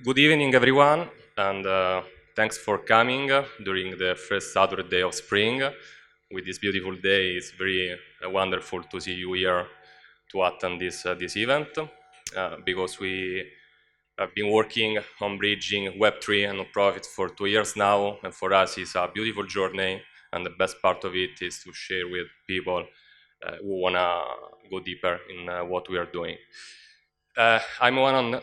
Good evening, everyone, and thanks for coming during the first Saturday of spring. With this beautiful day, it's very wonderful to see you here to attend this event, because we have been working on bridging Web3 and non-profit for 2 years now, and for us it's a beautiful journey, and the best part of it is to share with people who want to go deeper in what we are doing. I'm one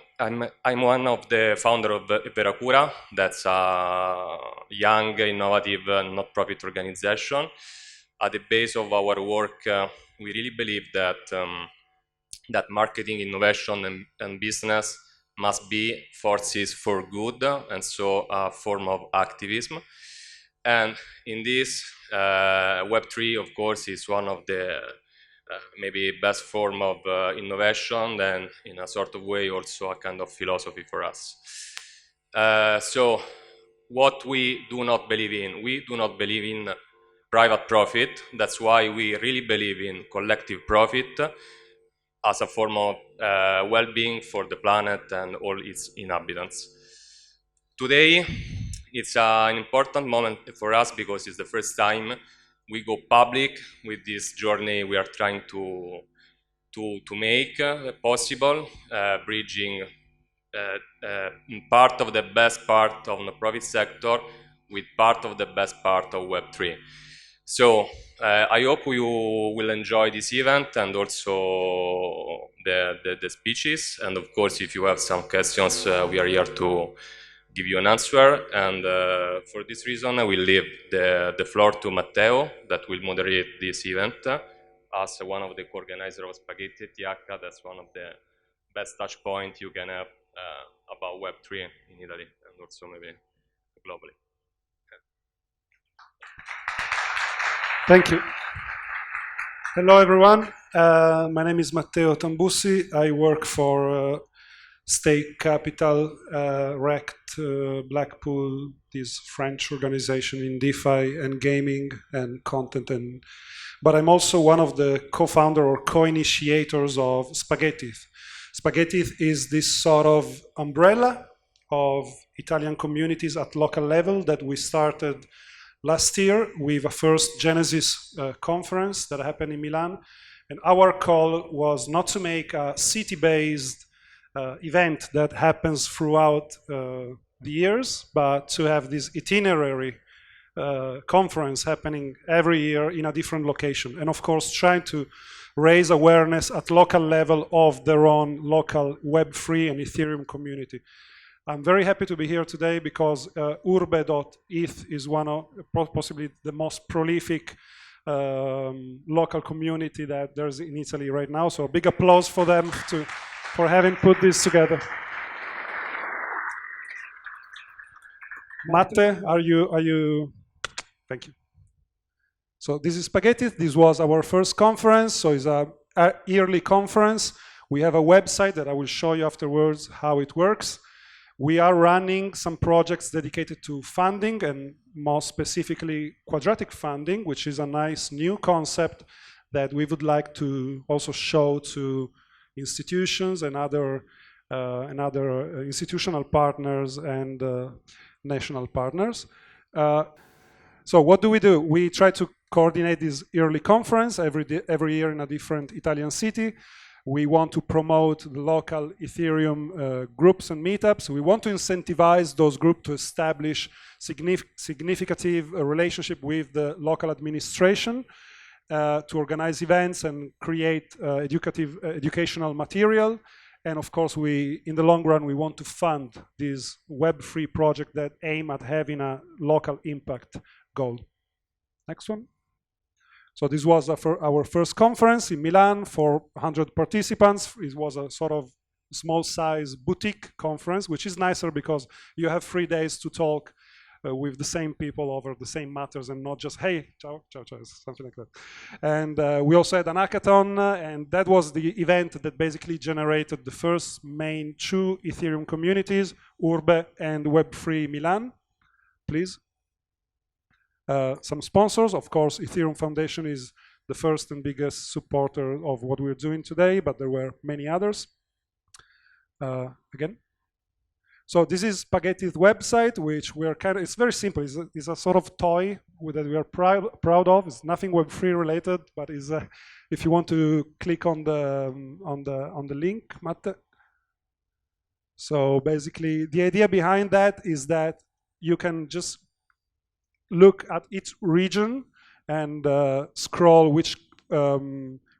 of the founder of Veracura. That's a young, innovative, not-profit organization. At the base of our work, we really believe that that marketing, innovation, and business must be forces for good, and so a form of activism. And in this, Web3, of course, is one of the maybe best form of innovation, and in a sort of way also a kind of philosophy for us. So what we do not believe in, we do not believe in private profit. That's why we really believe in collective profit as a form of well-being for the planet and all its inhabitants. Today, it's an important moment for us because it's the first time we go public with this journey we are trying to make possible, bridging part of the best part of the profit sector with part of the best part of Web3. So I hope you will enjoy this event and also the speeches. And of course, if you have some questions, we are here to give you an answer. And for this reason, I will leave the floor to Matteo, that will moderate this event as one of the co-organizers of SpaghettETH. That's one of the best touch points you can have about Web3 in Italy and also maybe globally. Thank you. Hello, everyone. My name is Matteo Tambussi. I work for Stake Capital, Rect, Blackpool, this French organization in DeFi and gaming and content. But I'm also one of the co-founder or co-initiators of SpaghettETH. SpaghettETH is this sort of umbrella of Italian communities at local level that we started last year with a first Genesis conference that happened in Milan. And our call was not to make a city-based event that happens throughout the years, but to have this itinerary conference happening every year in a different location. And of course, trying to raise awareness at local level of their own local Web3 and Ethereum community. I'm very happy to be here today because urbe.eth is one of possibly the most prolific local community that there's in Italy right now. So a big applause for them for having put this together. Matte, are you? Thank you. So this is SpaghettETH. This was our first conference. So it's a yearly conference. We have a website that I will show you afterwards how it works. We are running some projects dedicated to funding, and more specifically quadratic funding, which is a nice new concept that we would like to also show to institutions and other institutional partners and national partners. So what do? We try to coordinate this yearly conference every year in a different Italian city. We want to promote the local Ethereum groups and meetups. We want to incentivize those groups to establish significant relationship with the local administration, to organize events and create educational material. And of course, in the long run, we want to fund this Web3 project that aim at having a local impact goal. Next one. So this was our first conference in Milan for 100 participants. It was a sort of small size boutique conference, which is nicer because you have 3 days to talk with the same people over the same matters and not just, hey, ciao, ciao, ciao, something like that. And we also had an hackathon, and that was the event that basically generated the first main 2 Ethereum communities, Urbe and Web3 Milan. Please. Some sponsors, of course, Ethereum Foundation is the first and biggest supporter of what we're doing today, but there were many others. Again. So this is SpaghettETH website, which we are it's very simple. It's a sort of toy that we are proud of. It's nothing Web3 related, but is if you want to click on the link, Matteo. So basically, the idea behind that is that you can just look at each region and scroll which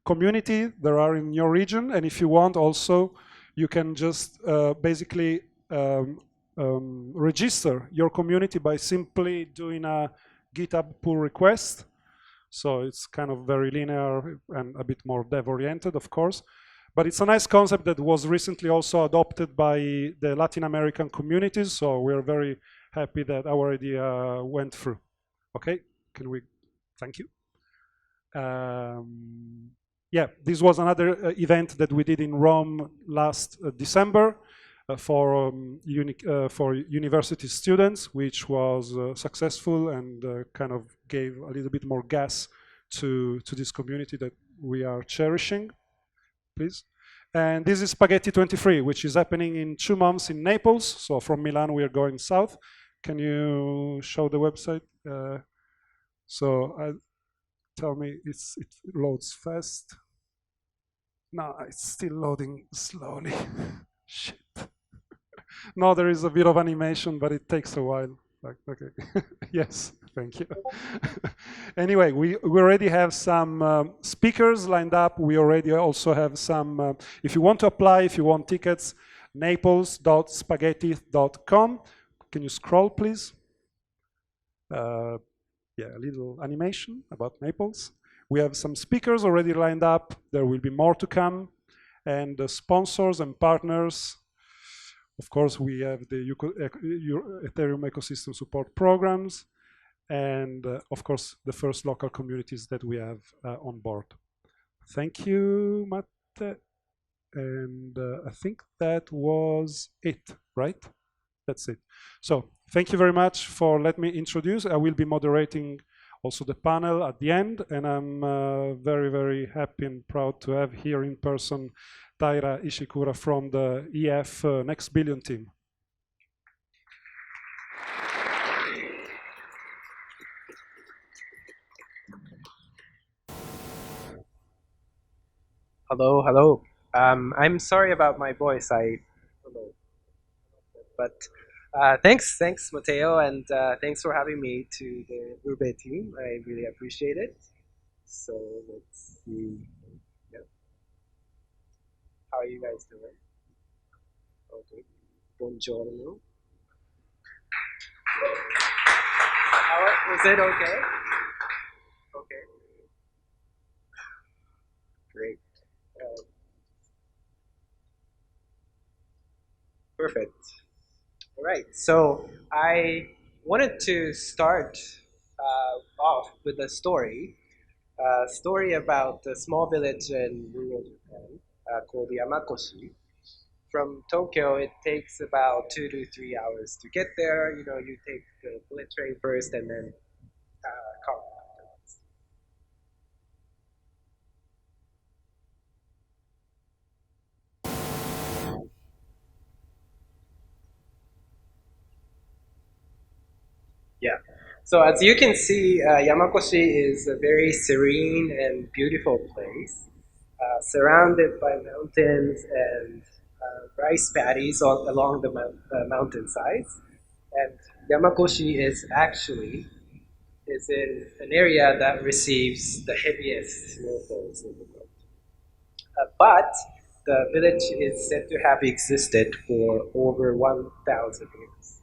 community there are in your region, and if you want also, you can just basically register your community by simply doing a GitHub pull request. So it's kind of very linear and a bit more dev-oriented, of course. But it's a nice concept that was recently also adopted by the Latin American communities. So we're very happy that our idea went through. Okay, can we, thank you. Yeah, this was another event that we did in Rome last December for university students, which was successful and kind of gave a little bit more gas to this community that we are cherishing. Please. And this is Spaghetti 23, which is happening in 2 months in Naples. So from Milan, we are going south. Can you show the website? Tell me it loads fast. No, it's still loading slowly. Shit. No, there is a bit of animation, but it takes a while. Like, okay. Yes, thank you. Anyway, we already have some speakers lined up. We already also have some, if you want to apply, if you want tickets, naples.spaghetti.com. Can you scroll, please? Yeah, a little animation about Naples. We have some speakers already lined up. There will be more to come. And the sponsors and partners. Of course, we have the Ethereum ecosystem support programs, and of course, the first local communities that we have on board. Thank you, Matteo. And I think that was it, right? That's it. So thank you very much for letting me introduce. I will be moderating also the panel at the end, and I'm very, very happy and proud to have here in person Taira Ishikura from the EF Next Billion team. Hello, hello. I'm sorry about my voice. But thanks, Matteo, and thanks for having me to the Urbe team. I really appreciate it. So let's see. Yeah. How are you guys doing? Okay. Buongiorno. Is it okay? Okay. Great. Perfect. All right. So I wanted to start off with a story. A story about a small village in rural Japan called Yamakoshi. From Tokyo, it takes about 2 to 3 hours to get there. You know, you take the bullet train first and then car afterwards. Yeah. So as you can see, Yamakoshi is a very serene and beautiful place, surrounded by mountains and rice paddies all along the mountain sides. And Yamakoshi is in an area that receives the heaviest snowfalls in the world. But the village is said to have existed for over 1,000 years.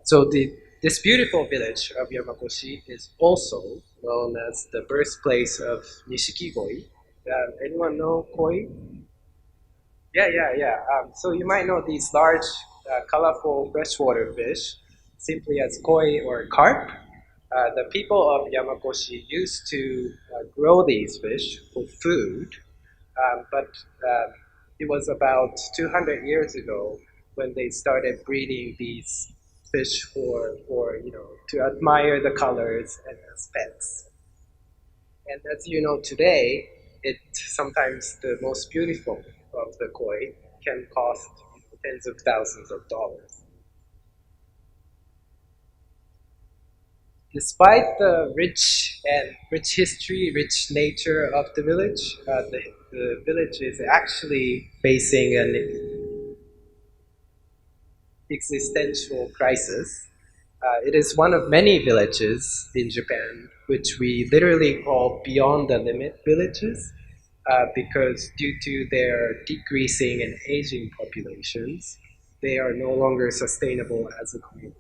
So this beautiful village of Yamakoshi is also known as the birthplace of Nishiki Koi. Anyone know koi? Yeah. So you might know these large, colorful freshwater fish, simply as koi or carp. The people of Yamakoshi used to grow these fish for food, but it was about 200 years ago when they started breeding these fish for to admire the colors and as pets. And as you know today, sometimes the most beautiful of the koi can cost tens of thousands of dollars. Despite the rich history, rich nature of the village, the village is actually facing an existential crisis. It is one of many villages in Japan which we literally call beyond the limit villages, because due to their decreasing and aging populations, they are no longer sustainable as a community.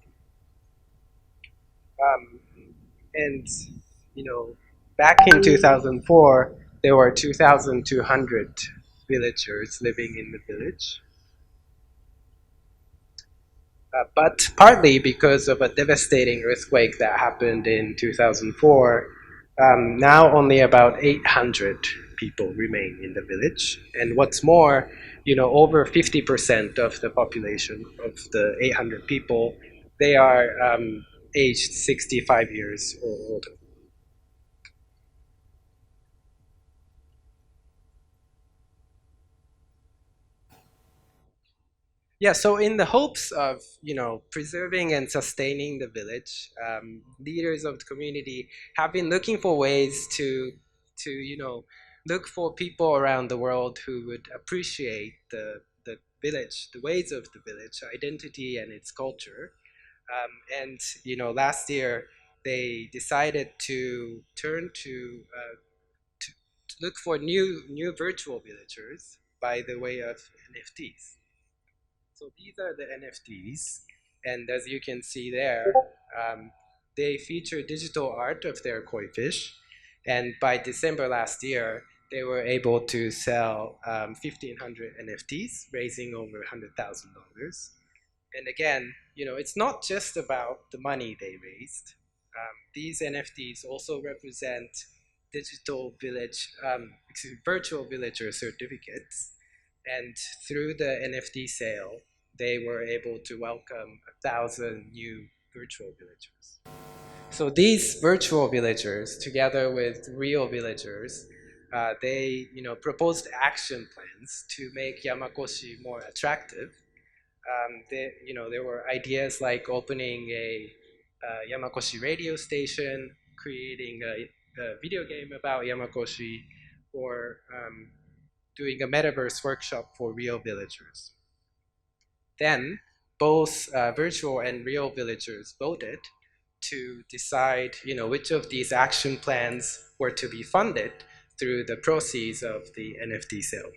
Um, and back in 2004, there were 2,200 villagers living in the village. But partly because of a devastating earthquake that happened in 2004, now only about 800 people remain in the village. And what's more, over 50% of the population of the 800 people, they are aged 65 years or older. Yeah, so in the hopes of preserving and sustaining the village, leaders of the community have been looking for ways to look for people around the world who would appreciate the village, the ways of the village, identity and its culture. And last year they decided to turn to look for new virtual villagers by the way of NFTs. So these are the NFTs, and as you can see there, they feature digital art of their koi fish, and by December last year, they were able to sell 1,500 NFTs, raising over $100,000. And again, it's not just about the money they raised. These NFTs also represent virtual villager certificates, and through the NFT sale, they were able to welcome 1,000 new virtual villagers. So these virtual villagers, together with real villagers, they proposed action plans to make Yamakoshi more attractive. There were ideas like opening a Yamakoshi radio station, creating a video game about Yamakoshi, or doing a metaverse workshop for real villagers. Then both virtual and real villagers voted to decide, which of these action plans were to be funded through the proceeds of the NFT sale.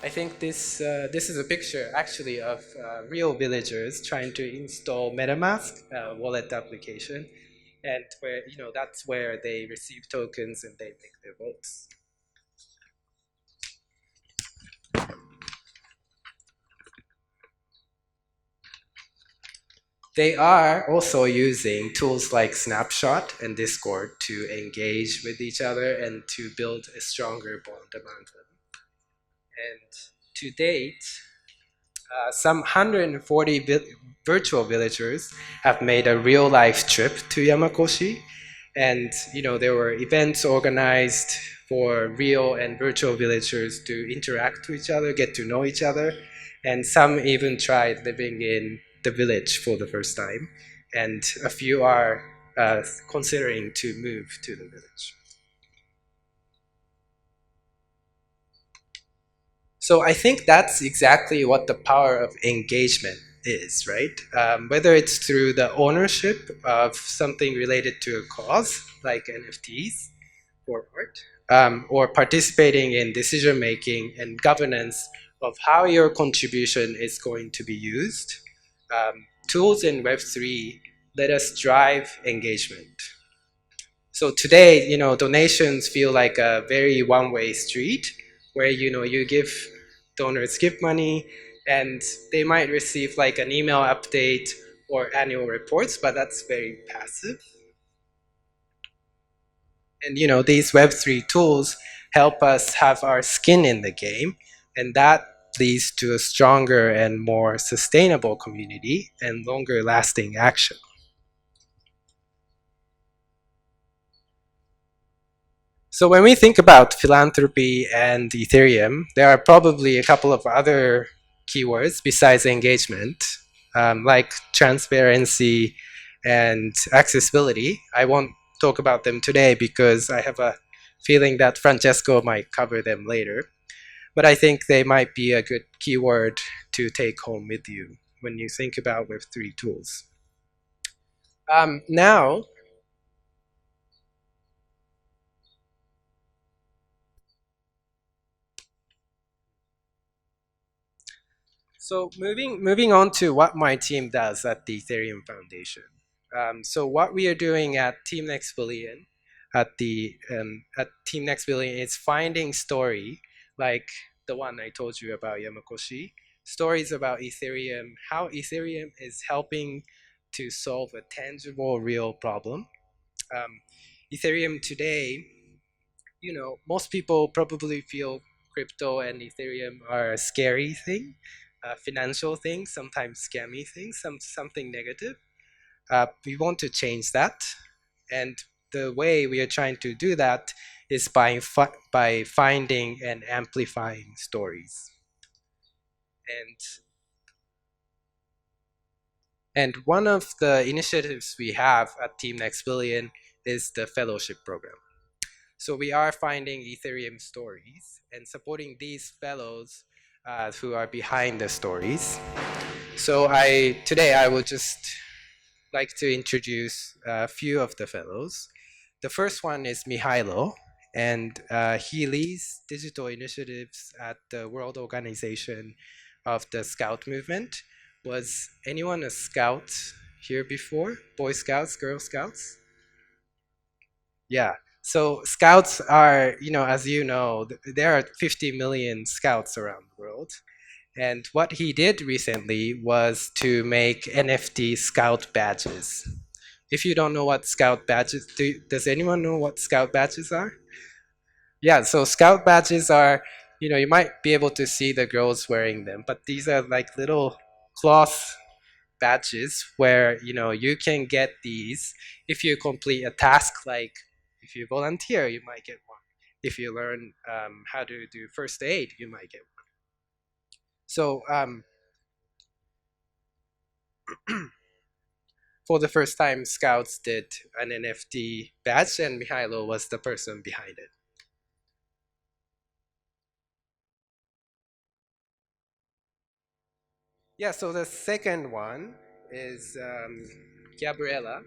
I think this is a picture actually of real villagers trying to install MetaMask wallet application, and where that's where they receive tokens and they make their votes. They are also using tools like Snapshot and Discord to engage with each other and to build a stronger bond among them. And to date, some 140 virtual villagers have made a real-life trip to Yamakoshi. And there were events organized for real and virtual villagers to interact with each other, get to know each other. And some even tried living in the village for the first time, and a few are considering to move to the village. So I think that's exactly what the power of engagement is, right? Whether it's through the ownership of something related to a cause, like NFTs or art, or participating in decision-making and governance of how your contribution is going to be used. Tools in Web3 let us drive engagement. So today, donations feel like a very one-way street where, donors give money and they might receive like an email update or annual reports, but that's very passive. And, these Web3 tools help us have our skin in the game, and that leads to a stronger and more sustainable community and longer lasting action. So when we think about philanthropy and Ethereum, there are probably a couple of other keywords besides engagement, like transparency and accessibility. I won't talk about them today because I have a feeling that Francesco might cover them later. But I think they might be a good keyword to take home with you when you think about Web3 tools. Now, so moving on to what my team does at the Ethereum Foundation. So what we are doing at Team Next Billion, at Team Next Billion, is finding story like the one I told you about Yamakoshi, stories about Ethereum, how Ethereum is helping to solve a tangible, real problem. Ethereum today, you know, most people probably feel crypto and Ethereum are a scary thing, financial thing, sometimes scammy things, something negative. We want to change that, and the way we are trying to do that is by finding and amplifying stories. And one of the initiatives we have at Team Next Billion is the fellowship program. So we are finding Ethereum stories and supporting these fellows who are behind the stories. So today I would just like to introduce a few of the fellows. The first one is Mihailo, and he leads digital initiatives at the World Organization of the Scout Movement. Was anyone a scout here before? Boy Scouts, Girl Scouts? Yeah. So scouts are, you know, as you know, there are 50 million scouts around the world. And what he did recently was to make NFT scout badges. If you don't know what scout badges, does anyone know what scout badges are? Yeah, so scout badges are, you know, you might be able to see the girls wearing them, but these are like little cloth badges where, you know, you can get these if you complete a task, like if you volunteer, you might get one. If you learn how to do first aid, you might get one. So for the first time, Scouts did an NFT badge, and Mihailo was the person behind it. Yeah, so the second one is Gabriela.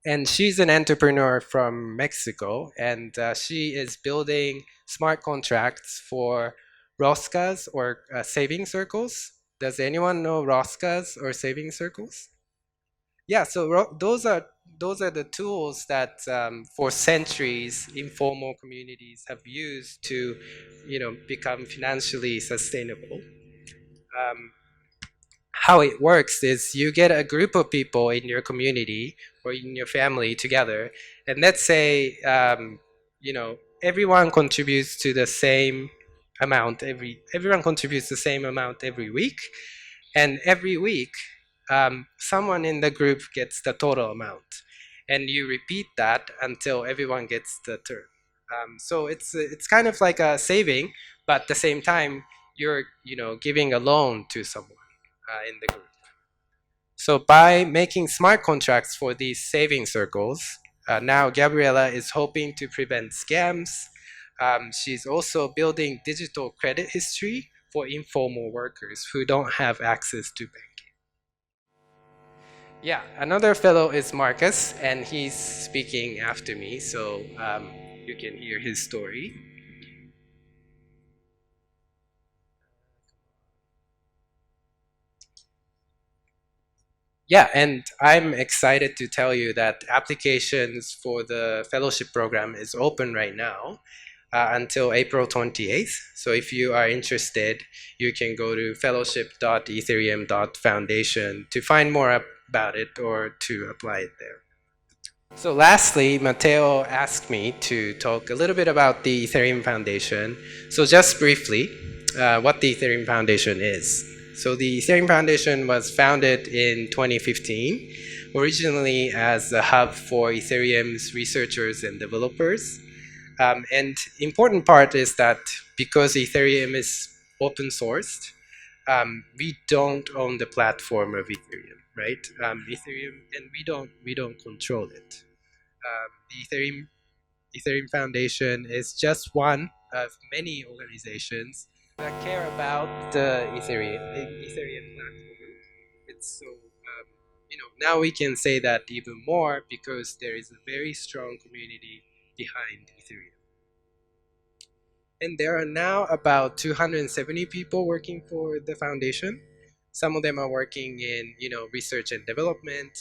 And she's an entrepreneur from Mexico, and she is building smart contracts for Roscas or saving circles. Does anyone know Roscas or saving circles? Yeah, so those are the tools that for centuries informal communities have used to, you know, become financially sustainable. How it works is you get a group of people in your community or in your family together, and let's say you know, everyone contributes to the same amount everyone contributes the same amount every week, and every week someone in the group gets the total amount, and you repeat that until everyone gets the turn. So it's kind of like a saving, but at the same time you're, you know, giving a loan to someone in the group. So by making smart contracts for these saving circles, now Gabriela is hoping to prevent scams. She's also building digital credit history for informal workers who don't have access to banking. Yeah, another fellow is Marcus, and he's speaking after me, so you can hear his story. Yeah, and I'm excited to tell you that applications for the fellowship program is open right now until April 28th. So if you are interested, you can go to fellowship.ethereum.foundation to find more about it or to apply it there. So lastly, Matteo asked me to talk a little bit about the Ethereum Foundation. So just briefly, what the Ethereum Foundation is. So the Ethereum Foundation was founded in 2015 originally as a hub for Ethereum's researchers and developers. And important part is that because Ethereum is open sourced, we don't own the platform of Ethereum, right? Ethereum, and we don't control it. The Ethereum Foundation is just one of many organizations that care about the Ethereum platform. It's so now we can say that even more because there is a very strong community behind Ethereum. And there are now about 270 people working for the foundation. Some of them are working in research and development,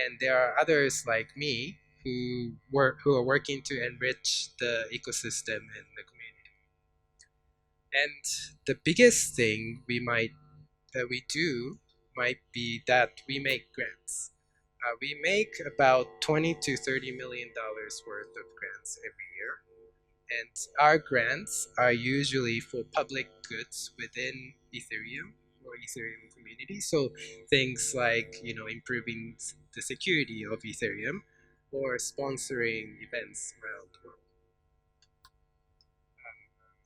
and there are others like me who are working to enrich the ecosystem and the community. And the biggest thing we do might be that we make grants. We make about $20 to $30 million worth of grants every year. And our grants are usually for public goods within Ethereum or Ethereum community. So things like, improving the security of Ethereum or sponsoring events around the world.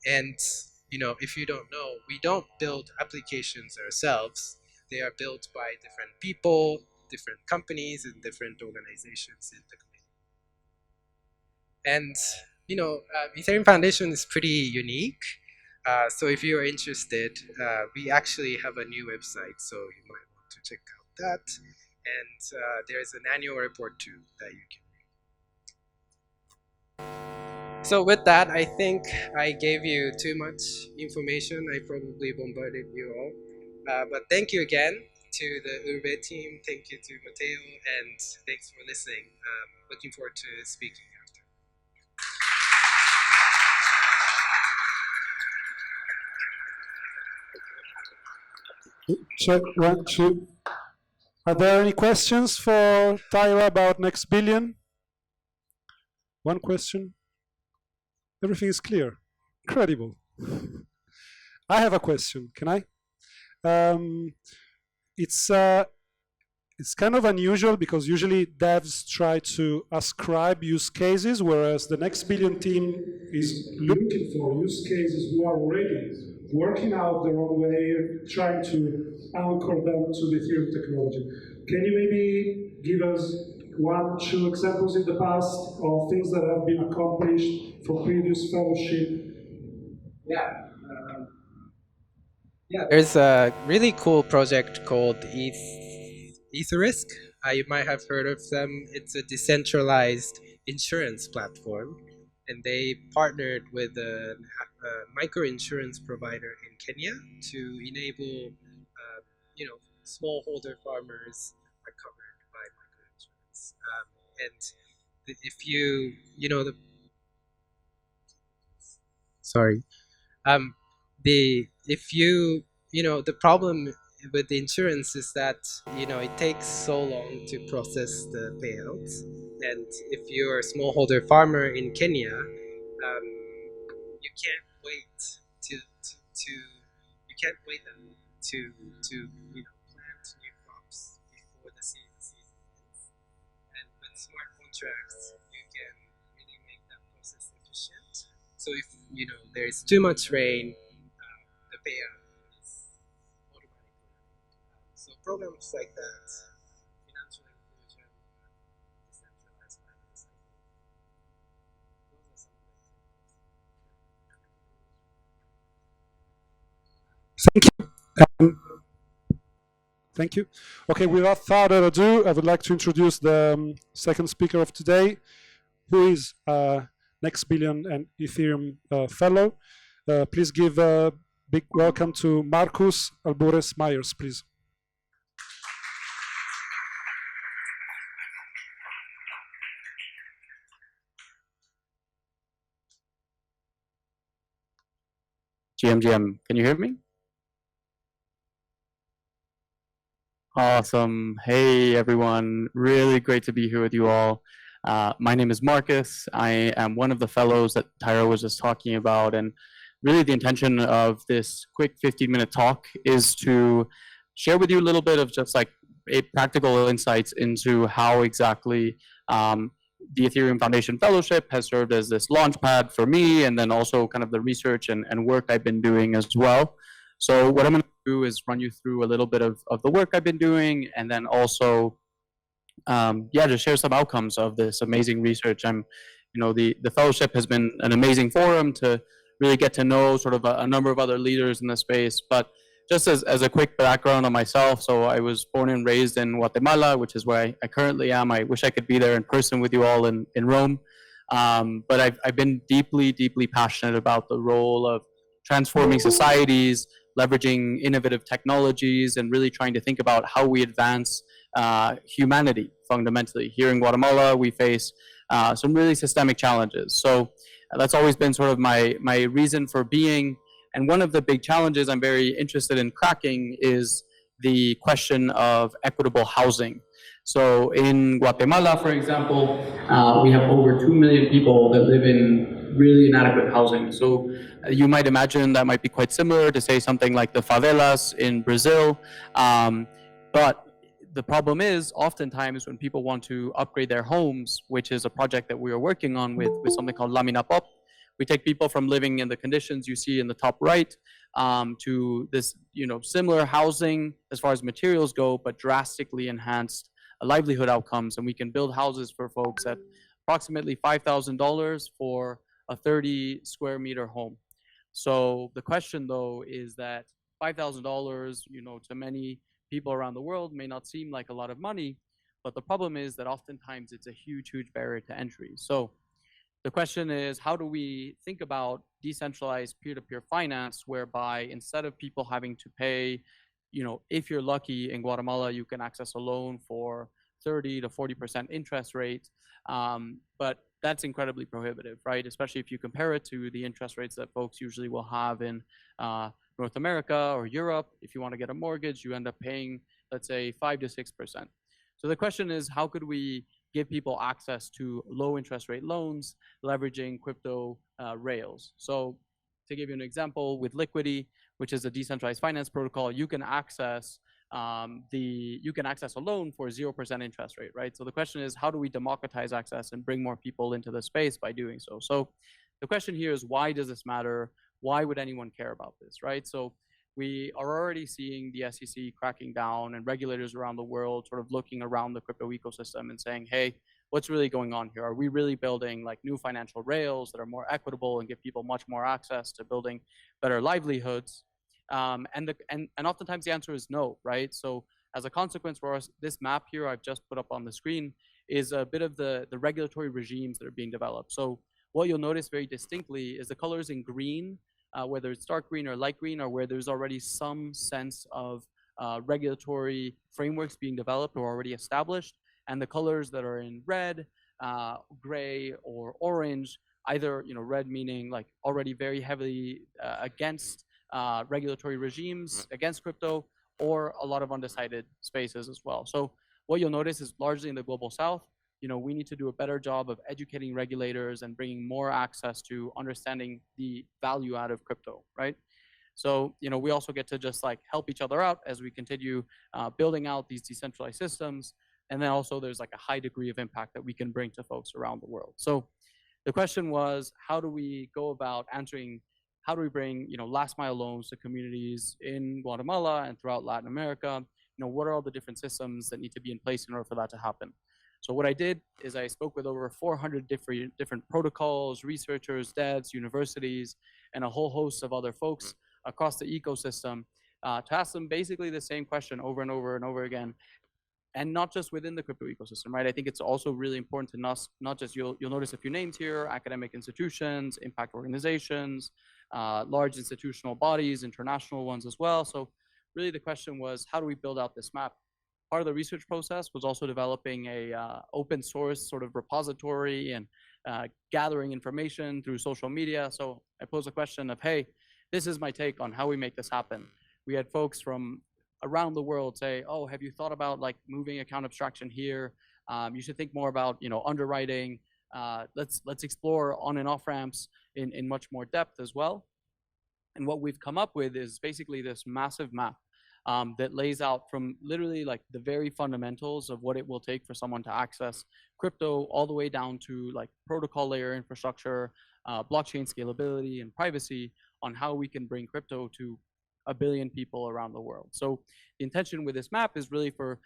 And, if you don't know, we don't build applications ourselves. They are built by different people, different companies, and different organizations in the community. And Ethereum Foundation is pretty unique. So if you're interested, we actually have a new website, so you might want to check out that. And there's an annual report too that you can read. So with that, I think I gave you too much information. I probably bombarded you all. But thank you again to the Urbe team. Thank you to Matteo, and thanks for listening. Looking forward to speaking after. Check 1, 2. Are there any questions for Taira about next billion? One question. Everything is clear. Incredible. I have a question. Can I? It's kind of unusual because usually devs try to ascribe use cases, whereas the next billion team is looking for use cases who are already working out their own way, trying to anchor them to the Ethereum technology. Can you maybe give us 1, 2 examples in the past of things that have been accomplished from previous fellowship? There's a really cool project called Etherisk. You might have heard of them. It's a decentralized insurance platform, and they partnered with a micro-insurance provider in Kenya to enable, smallholder farmers are covered by micro-insurance. And if you, the problem with the insurance is that it takes so long to process the payouts, and if you're a smallholder farmer in Kenya, you can't wait to plant new crops before the season ends. And with smart contracts, you can really make that process efficient. So if there's too much rain, the payout is automatically. So programs like that, financial inclusion, decentralized finance, those are some of the Thank you. Thank you. Okay, without further ado, I would like to introduce the second speaker of today, who is Next Billion and Ethereum fellow. Please give a big welcome to Marcus Albures Myers, please. GM, can you hear me? Awesome. Hey, everyone. Really great to be here with you all. My name is Marcus. I am one of the fellows that Taira was just talking about. And really the intention of this quick 15-minute talk is to share with you a little bit of just like practical insights into how exactly the Ethereum Foundation Fellowship has served as this launch pad for me, and then also kind of the research and work I've been doing as well. So what I'm going to do is run you through a little bit of the work I've been doing, and then also, yeah, just share some outcomes of this amazing research. The fellowship has been an amazing forum to really get to know sort of a number of other leaders in the space. But just as a quick background on myself, so I was born and raised in Guatemala, which is where I currently am. I wish I could be there in person with you all in Rome. But I've been deeply, deeply passionate about the role of transforming societies, leveraging innovative technologies, and really trying to think about how we advance humanity fundamentally. Here in Guatemala, we face some really systemic challenges. So that's always been sort of my reason for being. And one of the big challenges I'm very interested in cracking is the question of equitable housing. So in Guatemala, for example, we have over 2 million people that live in really inadequate housing. So you might imagine that might be quite similar to, say, something like the favelas in Brazil. But the problem is, oftentimes when people want to upgrade their homes, which is a project that we are working on with something called Lamina Pop, we take people from living in the conditions you see in the top right to this, similar housing as far as materials go, but drastically enhanced livelihood outcomes. And we can build houses for folks at approximately $5,000 for a 30 square meter home. So the question, though, is that $5,000, to many people around the world may not seem like a lot of money, but the problem is that oftentimes it's a huge, huge barrier to entry. So the question is, how do we think about decentralized peer-to-peer finance, whereby instead of people having to pay, if you're lucky in Guatemala, you can access a loan for 30 to 40% interest rate, but that's incredibly prohibitive, right? Especially if you compare it to the interest rates that folks usually will have in North America or Europe. If you want to get a mortgage, you end up paying, let's say, 5 to 6%. So the question is, how could we give people access to low interest rate loans, leveraging crypto rails? So to give you an example, with Liquidity, which is a decentralized finance protocol, you can access a loan for 0% interest rate, right? So the question is, how do we democratize access and bring more people into the space by doing so? So the question here is, why does this matter? Why would anyone care about this, right? So we are already seeing the SEC cracking down and regulators around the world sort of looking around the crypto ecosystem and saying, hey, what's really going on here? Are we really building like new financial rails that are more equitable and give people much more access to building better livelihoods? And oftentimes the answer is no, right? So as a consequence for us, this map here I've just put up on the screen is a bit of the regulatory regimes that are being developed. So what you'll notice very distinctly is the colors in green, whether it's dark green or light green, or where there's already some sense of regulatory frameworks being developed or already established, and the colors that are in red, gray, or orange, either red meaning like already very heavily against regulatory regimes, against crypto, or a lot of undecided spaces as well. So what you'll notice is largely in the global south, we need to do a better job of educating regulators and bringing more access to understanding the value out of crypto, right? So, we also get to just like help each other out as we continue building out these decentralized systems. And then also there's like a high degree of impact that we can bring to folks around the world. So the question was, how do we go about answering, how do we bring, last mile loans to communities in Guatemala and throughout Latin America? What are all the different systems that need to be in place in order for that to happen? So what I did is I spoke with over 400 different protocols, researchers, devs, universities, and a whole host of other folks across the ecosystem to ask them basically the same question over and over and over again. And not just within the crypto ecosystem, right? I think it's also really important to not just, you'll notice a few names here, academic institutions, impact organizations, large institutional bodies, international ones as well. So really the question was, how do we build out this map? Part of the research process was also developing a open source sort of repository and gathering information through social media. So I posed a question of, hey, this is my take on how we make this happen. We had folks from around the world say, oh, have you thought about like moving account abstraction here? You should think more about underwriting. Let's explore on and off ramps in much more depth as well. And what we've come up with is basically this massive map that lays out from literally like the very fundamentals of what it will take for someone to access crypto, all the way down to like protocol layer infrastructure, blockchain scalability and privacy, on how we can bring crypto to 1 billion people around the world. So the intention with this map is really for,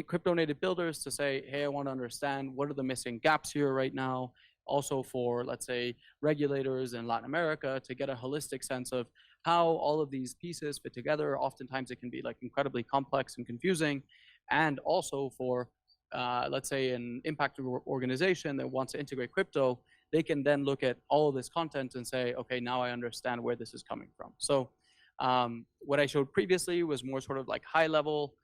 crypto native builders to say, hey, I want to understand what are the missing gaps here right now. Also for, let's say, regulators in Latin America to get a holistic sense of how all of these pieces fit together. Oftentimes it can be like incredibly complex and confusing. And also for, let's say, an impact organization that wants to integrate crypto, they can then look at all of this content and say, okay, now I understand where this is coming from. So what I showed previously was more sort of like high level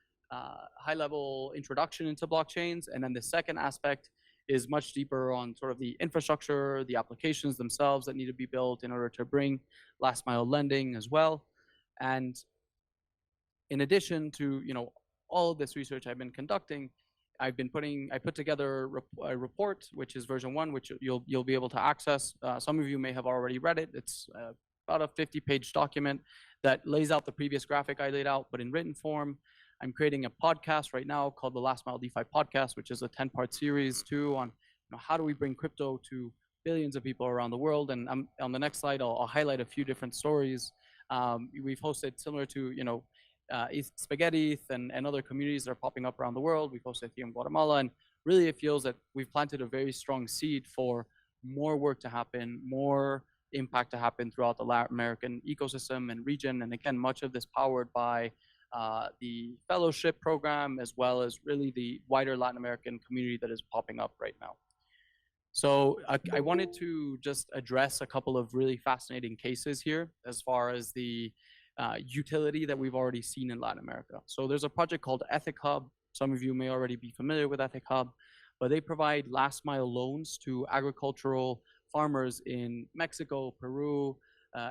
introduction into blockchains. And then the second aspect is much deeper on sort of the infrastructure, the applications themselves that need to be built in order to bring last mile lending as well. And in addition to, all of this research I've been conducting, I put together a report, which is version 1, which you'll be able to access. Some of you may have already read it. It's about a 50-page document that lays out the previous graphic I laid out, but in written form. I'm creating a podcast right now called the Last Mile DeFi Podcast, which is a 10-part series too on how do we bring crypto to billions of people around the world. And on the next slide, I'll highlight a few different stories. We've hosted similar to SpaghettETH and other communities that are popping up around the world. We've hosted Ethereum Guatemala, and really it feels that we've planted a very strong seed for more work to happen, more impact to happen throughout the Latin American ecosystem and region. And again, much of this powered by the fellowship program, as well as really the wider Latin American community that is popping up right now. So I wanted to just address a couple of really fascinating cases here as far as the utility that we've already seen in Latin America. So there's a project called Ethic Hub. Some of you may already be familiar with Ethic Hub, but they provide last mile loans to agricultural farmers in Mexico, Peru,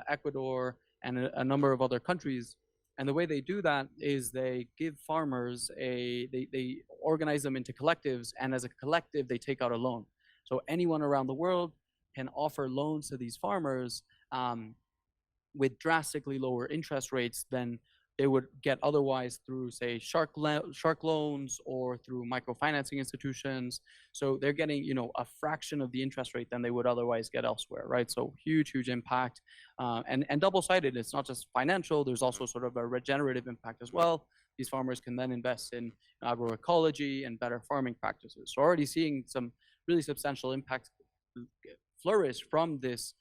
Ecuador, and a number of other countries. And the way they do that is they give farmers they organize them into collectives, and as a collective, they take out a loan. So anyone around the world can offer loans to these farmers with drastically lower interest rates than they would get otherwise through, say, shark loans or through microfinancing institutions. So they're getting, a fraction of the interest rate than they would otherwise get elsewhere, right? So huge impact, and double-sided. It's not just financial. There's also sort of a regenerative impact as well. These farmers can then invest in agroecology and better farming practices. So already seeing some really substantial impact flourish from this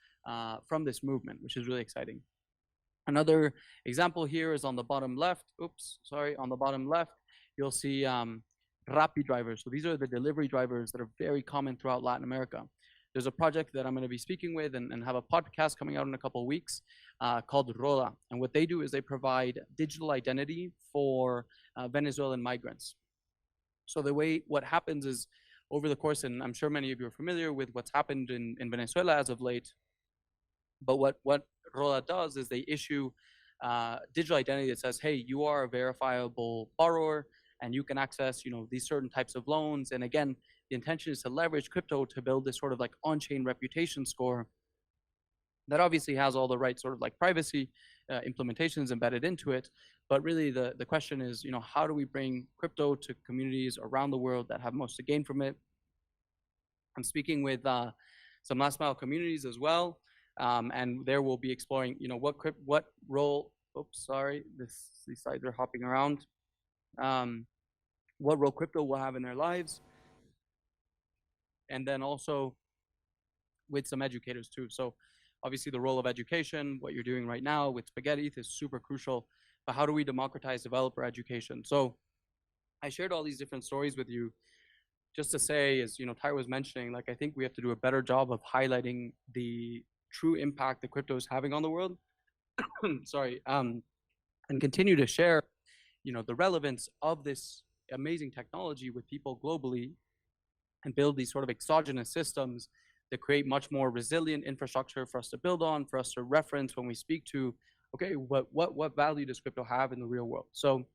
movement, which is really exciting. Another example here is on the bottom left. On the bottom left, you'll see Rappi drivers. So these are the delivery drivers that are very common throughout Latin America. There's a project that I'm going to be speaking with and have a podcast coming out in a couple of weeks called Roda. And what they do is they provide digital identity for Venezuelan migrants. So what happens is over the course, and I'm sure many of you are familiar with what's happened in Venezuela as of late, but what Roda does is they issue digital identity that says, hey, you are a verifiable borrower and you can access, these certain types of loans. And again, the intention is to leverage crypto to build this sort of like on-chain reputation score that obviously has all the right sort of like privacy implementations embedded into it. But really the question is, how do we bring crypto to communities around the world that have most to gain from it? I'm speaking with some last mile communities as well. And there we'll be exploring, what role, these slides are hopping around. What role crypto will have in their lives. And then also with some educators too. So obviously the role of education, what you're doing right now with SpaghettETH is super crucial, but how do we democratize developer education? So I shared all these different stories with you just to say, as Taira was mentioning, like I think we have to do a better job of highlighting the true impact that crypto is having on the world. And continue to share, the relevance of this amazing technology with people globally, and build these sort of exogenous systems that create much more resilient infrastructure for us to build on, for us to reference when we speak to, okay, what value does crypto have in the real world? So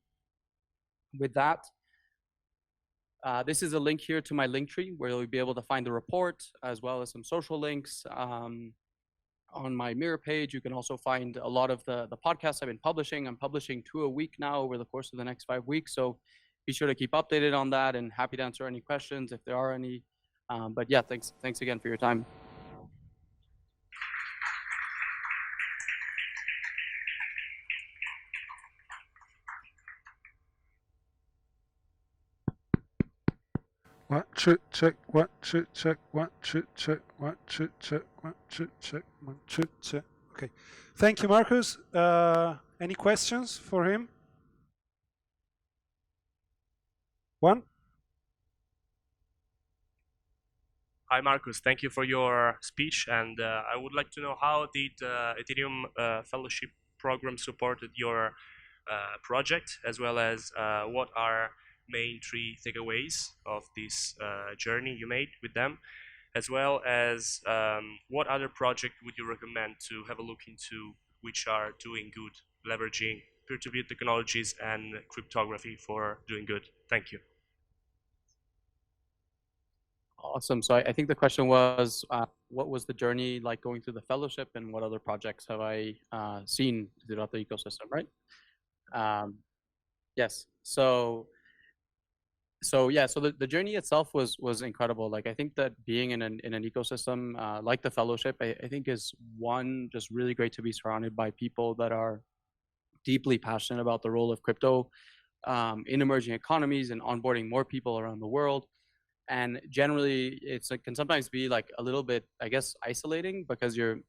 with that, this is a link here to my link tree where you'll be able to find the report as well as some social links. on my Mirror page. You can also find a lot of the podcasts I've been publishing. I'm publishing 2 a week now over the course of the next 5 weeks. So be sure to keep updated on that, and happy to answer any questions if there are any. But yeah, thanks again for your time. One, two, check, one, two, check, one, two, check, one, two, check, one, two, check, one, two, check. Okay. Thank you, Marcus. Any questions for him? One? Hi, Marcus. Thank you for your speech. And I would like to know, how did Ethereum Fellowship Program supported your project, as well as what are main 3 takeaways of this journey you made with them, as well as what other project would you recommend to have a look into, which are doing good, leveraging peer-to-peer technologies and cryptography for doing good? Thank you. Awesome. So I think the question was, what was the journey like going through the fellowship, and what other projects have I seen throughout the ecosystem, right? Yes. So yeah, so the journey itself was incredible. Like, I think that being in an ecosystem like the fellowship, I think is one, just really great to be surrounded by people that are deeply passionate about the role of crypto in emerging economies and onboarding more people around the world. And generally, it can sometimes be like a little bit, I guess, isolating, because you're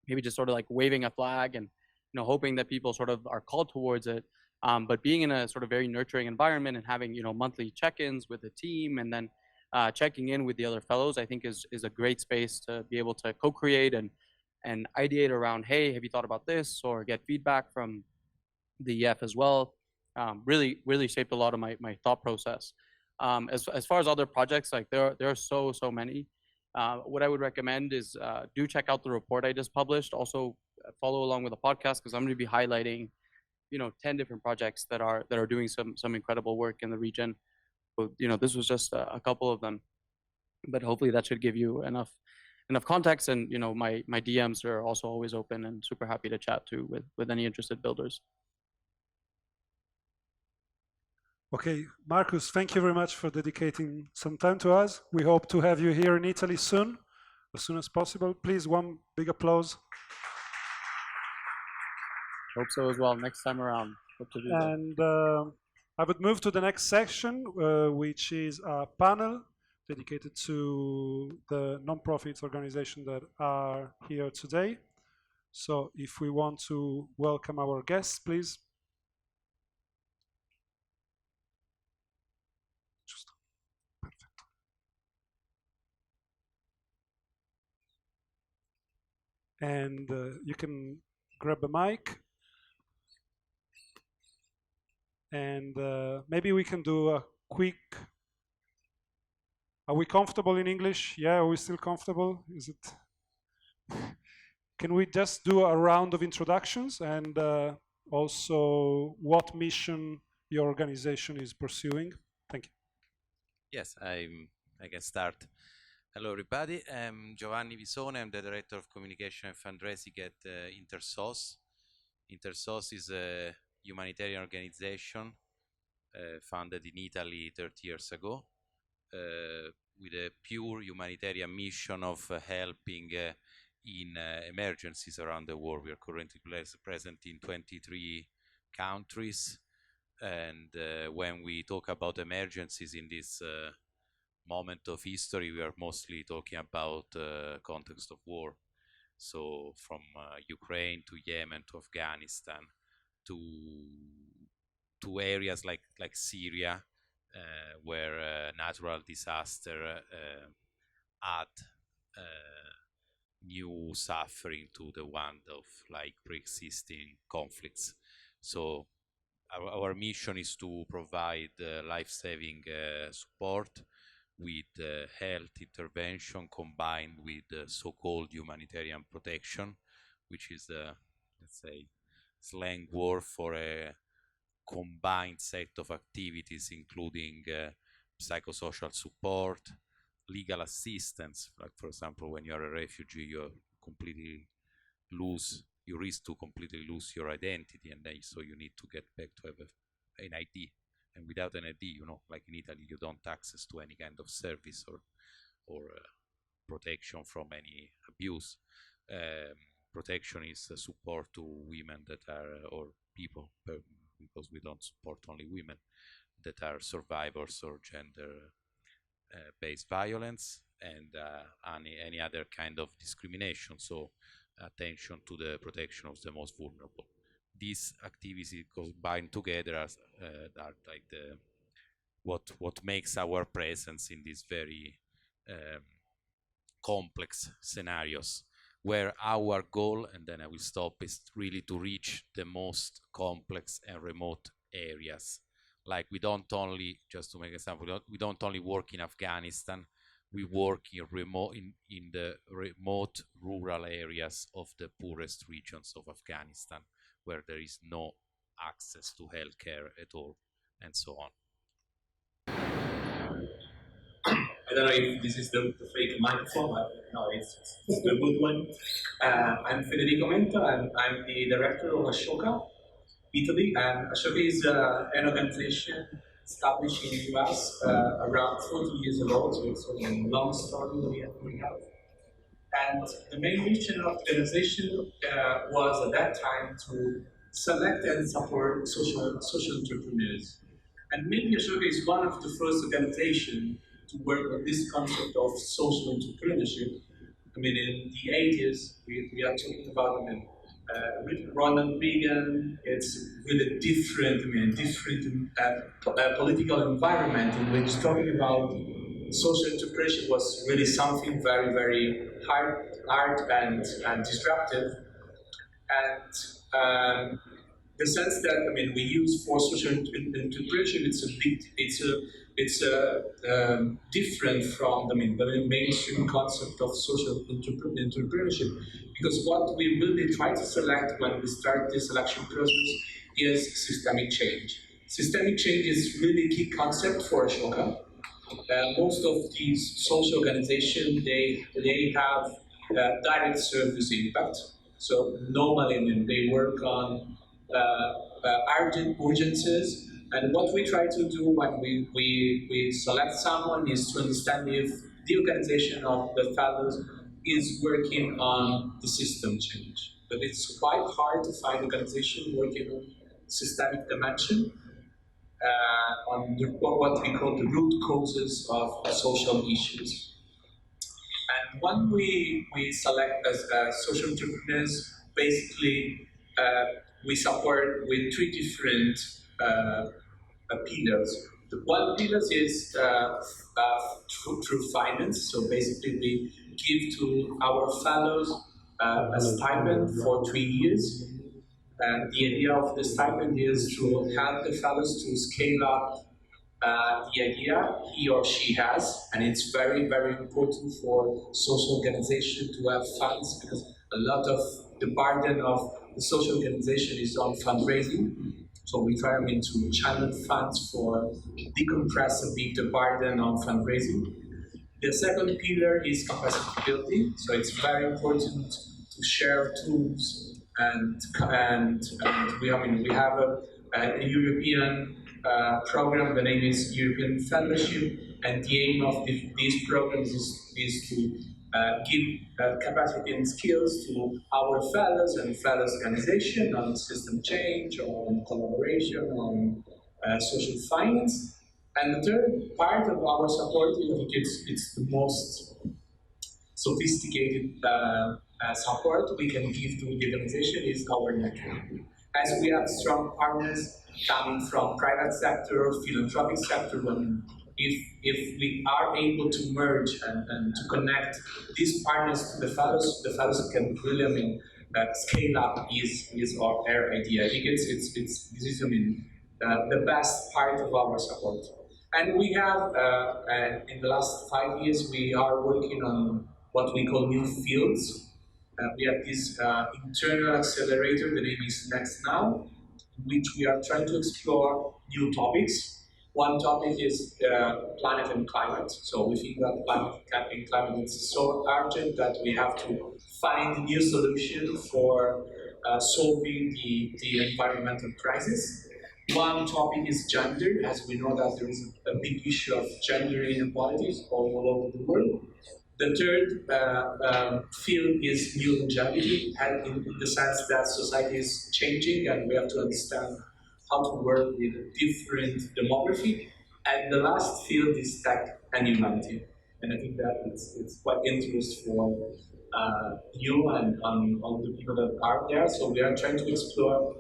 maybe just sort of like waving a flag and hoping that people sort of are called towards it. But being in a sort of very nurturing environment and having monthly check-ins with the team, and then checking in with the other fellows, I think is a great space to be able to co-create and ideate around, hey, have you thought about this, or get feedback from the EF as well. Really shaped a lot of my thought process. As far as other projects, like there are so many. What I would recommend is do check out the report I just published. Also follow along with the podcast, because I'm going to be highlighting 10 different projects that are doing some incredible work in the region. So, this was just a couple of them, but hopefully that should give you enough context. And my DMs are also always open, and super happy to chat too with any interested builders. Okay, Marcus, thank you very much for dedicating some time to us. We hope to have you here in Italy soon, as soon as possible. Please, one big applause. Hope so as well. Next time around. Hope to do that. And I would move to the next section, which is a panel dedicated to the non-profit organizations that are here today. So if we want to welcome our guests, please. Perfect. And you can grab a mic. And maybe we can do a quick. Are we comfortable in English? Yeah, are we still comfortable? Is it? Can we just do a round of introductions, and also what mission your organization is pursuing? Thank you. Yes, I can start. Hello, everybody. I'm Giovanni Visone. I'm the Director of Communication and Fundraising at INTERSOS. INTERSOS is a humanitarian organization founded in Italy 30 years ago with a pure humanitarian mission of helping in emergencies around the world. We are currently present in 23 countries. And when we talk about emergencies in this moment of history, we are mostly talking about context of war. So from Ukraine to Yemen to Afghanistan to areas like Syria, where natural disaster add new suffering to the one of like pre-existing conflicts. So our mission is to provide life-saving support with health intervention combined with so-called humanitarian protection, which is let's say, slang word for a combined set of activities, including psychosocial support, legal assistance. Like, for example, when you're a refugee, you're completely you risk to completely lose your identity, and then so you need to get back to have an ID. And without an ID, you know, like in Italy, you don't access to any kind of service or protection from any abuse. Protection is support to women that are, or people, because we don't support only women, that are survivors or gender-based violence and any other kind of discrimination. So attention to the protection of the most vulnerable. These activities combined together are like what makes our presence in these very complex scenarios, where our goal, and then I will stop, is really to reach the most complex and remote areas. Like we don't only, just to make an example, we don't only work in Afghanistan, we work in the remote rural areas of the poorest regions of Afghanistan, where there is no access to healthcare at all, and so on. I don't know if this is the fake microphone, but no, it's a good one. I'm Federico Mento, and I'm the director of Ashoka, Italy. And Ashoka is an organization established in the US around 40 years ago, so it's a long story that we have. And the main mission of the organization was at that time to select and support social entrepreneurs. And maybe Ashoka is one of the first organizations to work on this concept of social entrepreneurship. I mean, in the 80s, we are talking about, Ronald Reagan. It's really different, different political environment in which talking about social entrepreneurship was really something very, very hard and disruptive. And the sense that we use for social entrepreneurship, it's different from the mainstream concept of social entrepreneurship, because what we really try to select when we start this selection process is systemic change. Systemic change is really a key concept for Ashoka. Most of these social organizations, they have direct service impact. So normally they work on urgent urgencies. And what we try to do when we select someone is to understand if the organization of the fellows is working on the system change. But it's quite hard to find organization working on systemic dimension. On what we call the root causes of social issues. And when we select as social entrepreneurs, basically we support with three different pillars. The one pillar is through finance. So basically we give to our fellows a stipend for 3 years. And the idea of the stipend is to help the fellows to scale up the idea he or she has, and it's very, very important for social organization to have funds, because a lot of the burden of the social organization is on fundraising. So we try to channel funds for decompress a bit the burden on fundraising. The second pillar is capacity building. So it's very important to share tools, and we have a European program. The name is European Fellowship, and the aim of these programs is to give capacity and skills to our fellows and fellows organization on system change, on collaboration, on social finance. And the third part of our support, I think it's the most sophisticated support we can give to the organization, is our network. As we have strong partners coming from private sector, philanthropic sector, if we are able to merge and to connect these partners to the fellows can really scale up is our idea. I think this is the best part of our support. And we have, in the last 5 years, we are working on what we call new fields. We have this internal accelerator, the name is Next Now, in which we are trying to explore new topics. One topic is planet and climate. So we think that planet and climate is so urgent that we have to find a new solution for solving the environmental crisis. One topic is gender, as we know that there is a big issue of gender inequalities all over the world. The third field is new longevity, and in the sense that society is changing and we have to understand how to work with different demography. And the last field is tech and humanity. And I think that it's quite interesting for you and all the people that are there. So we are trying to explore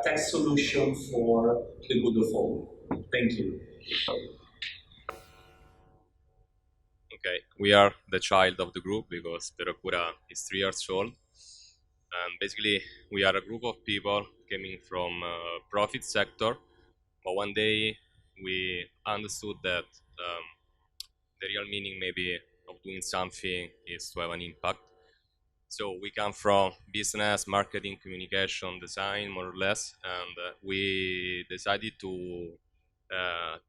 tech solution for the good of all. Thank you. Okay, we are the child of the group because Veracura is 3 years old. And basically, we are a group of people coming from profit sector, but one day we understood that the real meaning maybe of doing something is to have an impact. So we come from business, marketing, communication, design, more or less, and we decided to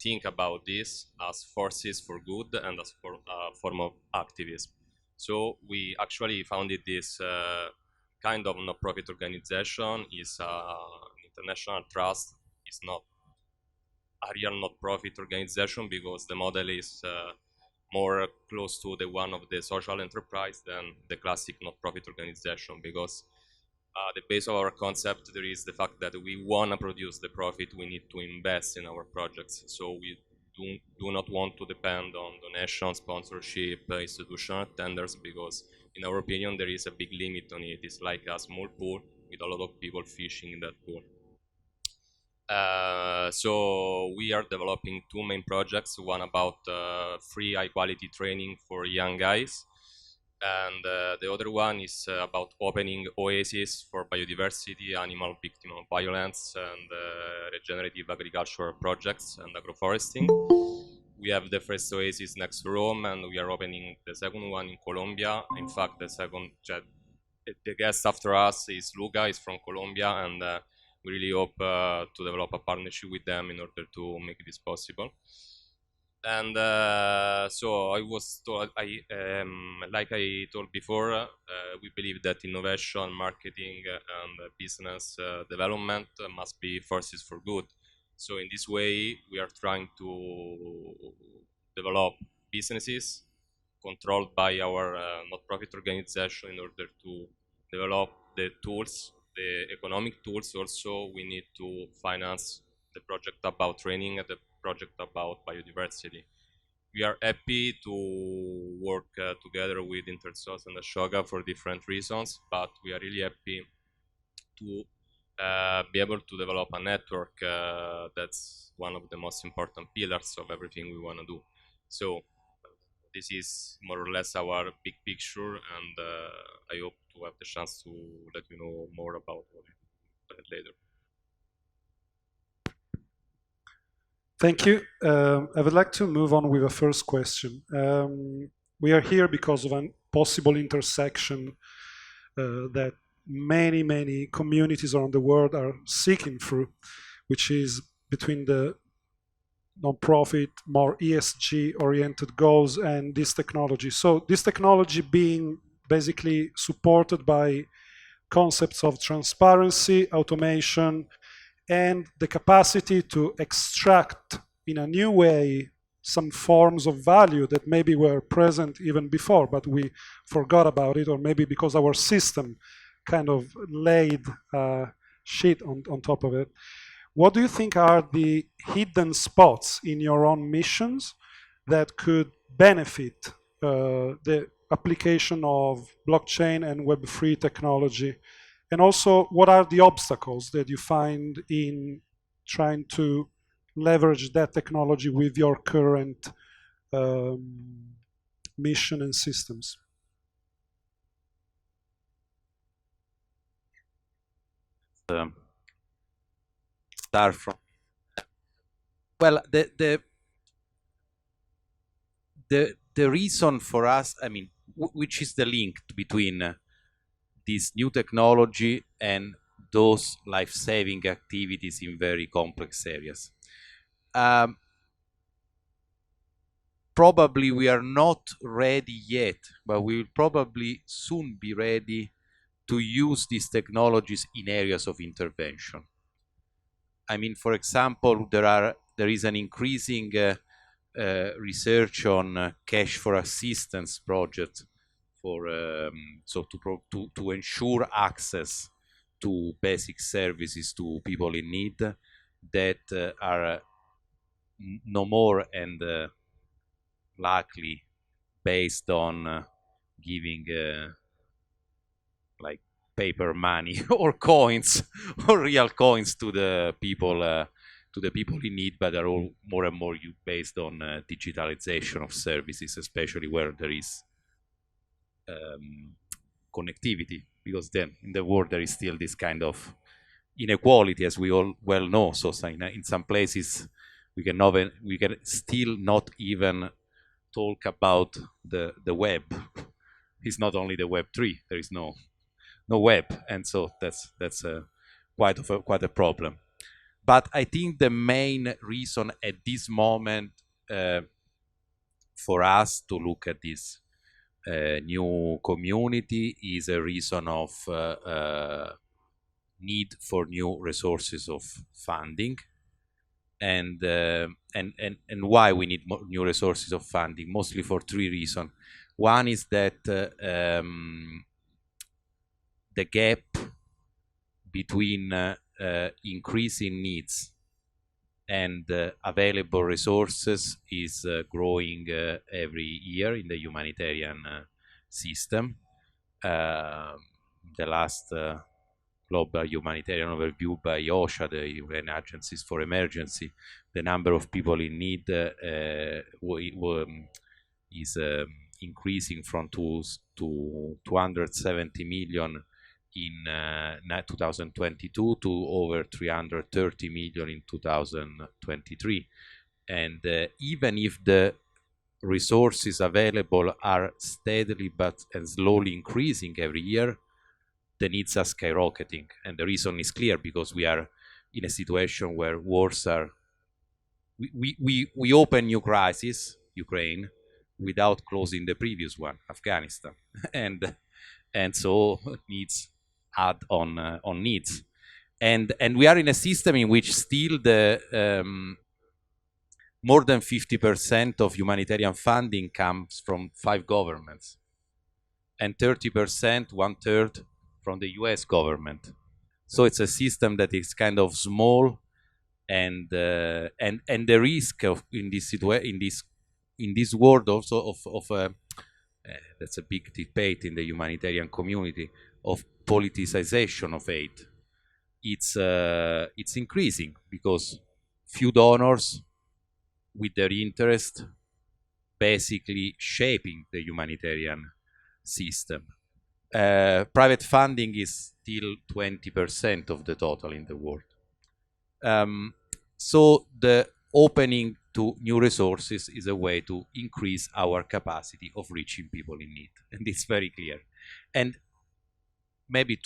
think about this as forces for good and as for a form of activism. So we actually founded this kind of non-profit organization. Is an international trust. It's not a real not-profit organization because the model is more close to the one of the social enterprise than the classic not-profit organization, because the base of our concept there is the fact that we want to produce the profit, we need to invest in our projects. So we do not want to depend on donation, sponsorship, institutional tenders, because in our opinion there is a big limit on it. It's like a small pool with a lot of people fishing in that pool. So we are developing two main projects, one about free high quality training for young guys, and the other one is about opening oases for biodiversity, animal victim of violence, and regenerative agricultural projects and agroforesting. We have the first oasis next to Rome, and we are opening the second one in Colombia. In fact, the guest after us is Luca, is from Colombia, and we really hope to develop a partnership with them in order to make this possible. And so I was told, like I told before, we believe that innovation, marketing, and business development must be forces for good. So in this way, we are trying to develop businesses controlled by our not-profit organization in order to develop the tools, the economic tools. Also, we need to finance the project about training and the project about biodiversity. We are happy to work together with INTERSOS and Ashoka for different reasons, but we are really happy to be able to develop a network. That's one of the most important pillars of everything we want to do. So this is more or less our big picture, and I hope to have the chance to let you know more about it later. Thank you. I would like to move on with a first question. We are here because of a possible intersection that many communities around the world are seeking through, which is between the non-profit, more ESG-oriented goals and this technology. So this technology being basically supported by concepts of transparency, automation, and the capacity to extract in a new way some forms of value that maybe were present even before, but we forgot about it, or maybe because our system kind of laid shit on top of it. What do you think are the hidden spots in your own missions that could benefit the application of blockchain and Web3 technology? And also, what are the obstacles that you find in trying to leverage that technology with your current mission and systems? Start from. Well, the reason for us, I mean, which is the link between this new technology and those life-saving activities in very complex areas. probably we are not ready yet, but we will probably soon be ready to use these technologies in areas of intervention. I mean, for example, there is an increasing research on cash for assistance project for to ensure access to basic services to people in need that are no more and likely based on giving like paper money or coins or real coins to the people in need, but are all more and more based on digitalization of services, especially where there is connectivity, because then in the world there is still this kind of inequality, as we all well know. So in some places we can still not even talk about the web. It's not only the Web3. There is no web, and so that's quite a problem. But I think the main reason at this moment for us to look at this new community is a reason of need for new resources of funding, and why we need new resources of funding, mostly for three reasons. One is that the gap between increasing needs and available resources is growing every year in the humanitarian system. The last global humanitarian overview by OSHA, the UN Agencies for Emergency, the number of people in need is increasing from 270 million in 2022 to over 330 million in 2023. And even if the resources available are steadily and slowly increasing every year, the needs are skyrocketing. And the reason is clear, because we are in a situation where wars are... We open new crisis, Ukraine, without closing the previous one, Afghanistan. and so needs add on needs. And we are in a system in which still the more than 50% of humanitarian funding comes from 5 governments, and 30%, 1/3, from the US government. So it's a system that is kind of small, and the risk of in this world also of that's a big debate in the humanitarian community, of politicization of aid. It's increasing because few donors with their interest basically shaping the humanitarian system. Private funding is still 20% of the total in the world. So the opening to new resources is a way to increase our capacity of reaching people in need, and it's very clear. And maybe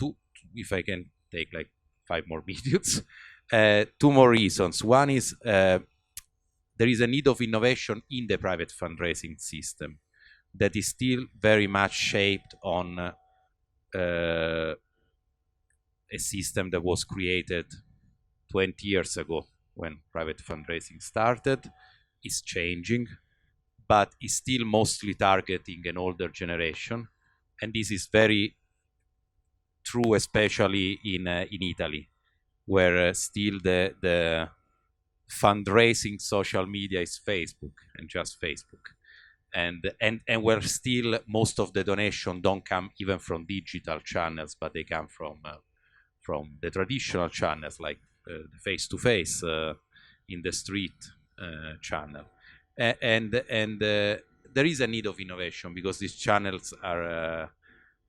if I can take like 5 more minutes, 2 more reasons. One is there is a need of innovation in the private fundraising system that is still very much shaped on a system that was created 20 years ago when private fundraising started. Is changing, but is still mostly targeting an older generation, and this is very true, especially in Italy, where still the fundraising social media is Facebook and just Facebook, and where still most of the donation don't come even from digital channels, but they come from the traditional channels, like the face-to-face in the street channel. And there is a need of innovation, because these channels are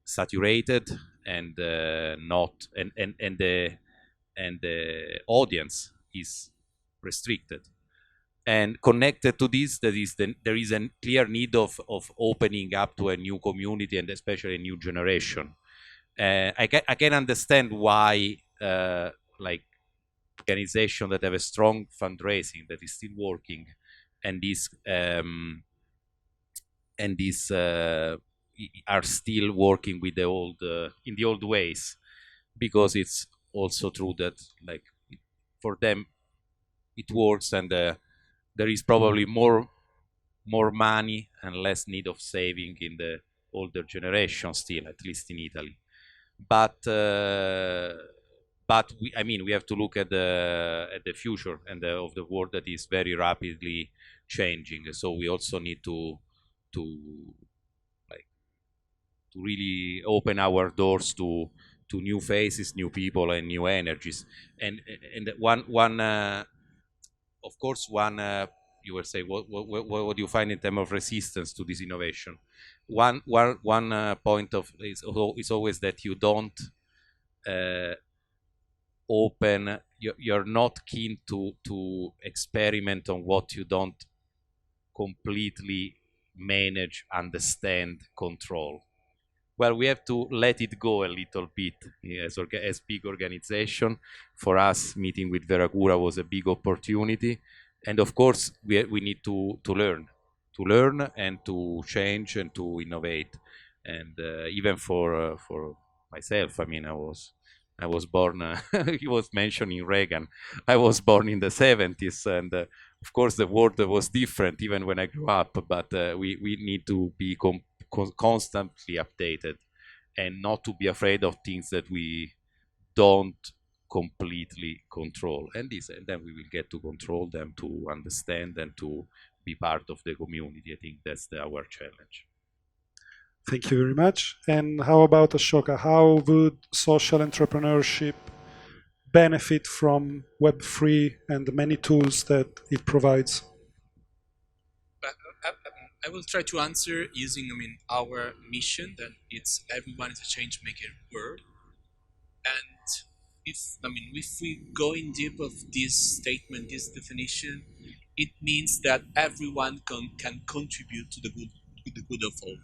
saturated and the audience is restricted. And connected to this, there is a clear need of opening up to a new community, and especially a new generation. I can understand why like organizations that have a strong fundraising that is still working and is and these are still working with the old in the old ways, because it's also true that like for them it works, and there is probably more money and less need of saving in the older generation still, at least in Italy. But I mean, we have to look at the future and of the world that is very rapidly changing. So we also need to like to really open our doors to new faces, new people, and new energies. And one of course one you will say what do you find in terms of resistance to this innovation? One point of is always that you don't open, you're not keen to experiment on what you don't completely manage, understand, control. Well, we have to let it go a little bit as big organization. For us, meeting with Veracura was a big opportunity, and of course, we need to learn and to change and to innovate. And even for myself, I mean, I was born. He was mentioning Reagan. I was born in the 70s, and of course, the world was different even when I grew up. But we need to be constantly updated, and not to be afraid of things that we don't completely control. And then we will get to control them, to understand, and to be part of the community. I think that's our challenge. Thank you very much. And how about Ashoka? How would social entrepreneurship benefit from Web3 and the many tools that it provides? I will try to answer using, our mission, that it's everyone is a change maker world. And if we go in deep of this statement, this definition, it means that everyone can contribute to the good of all.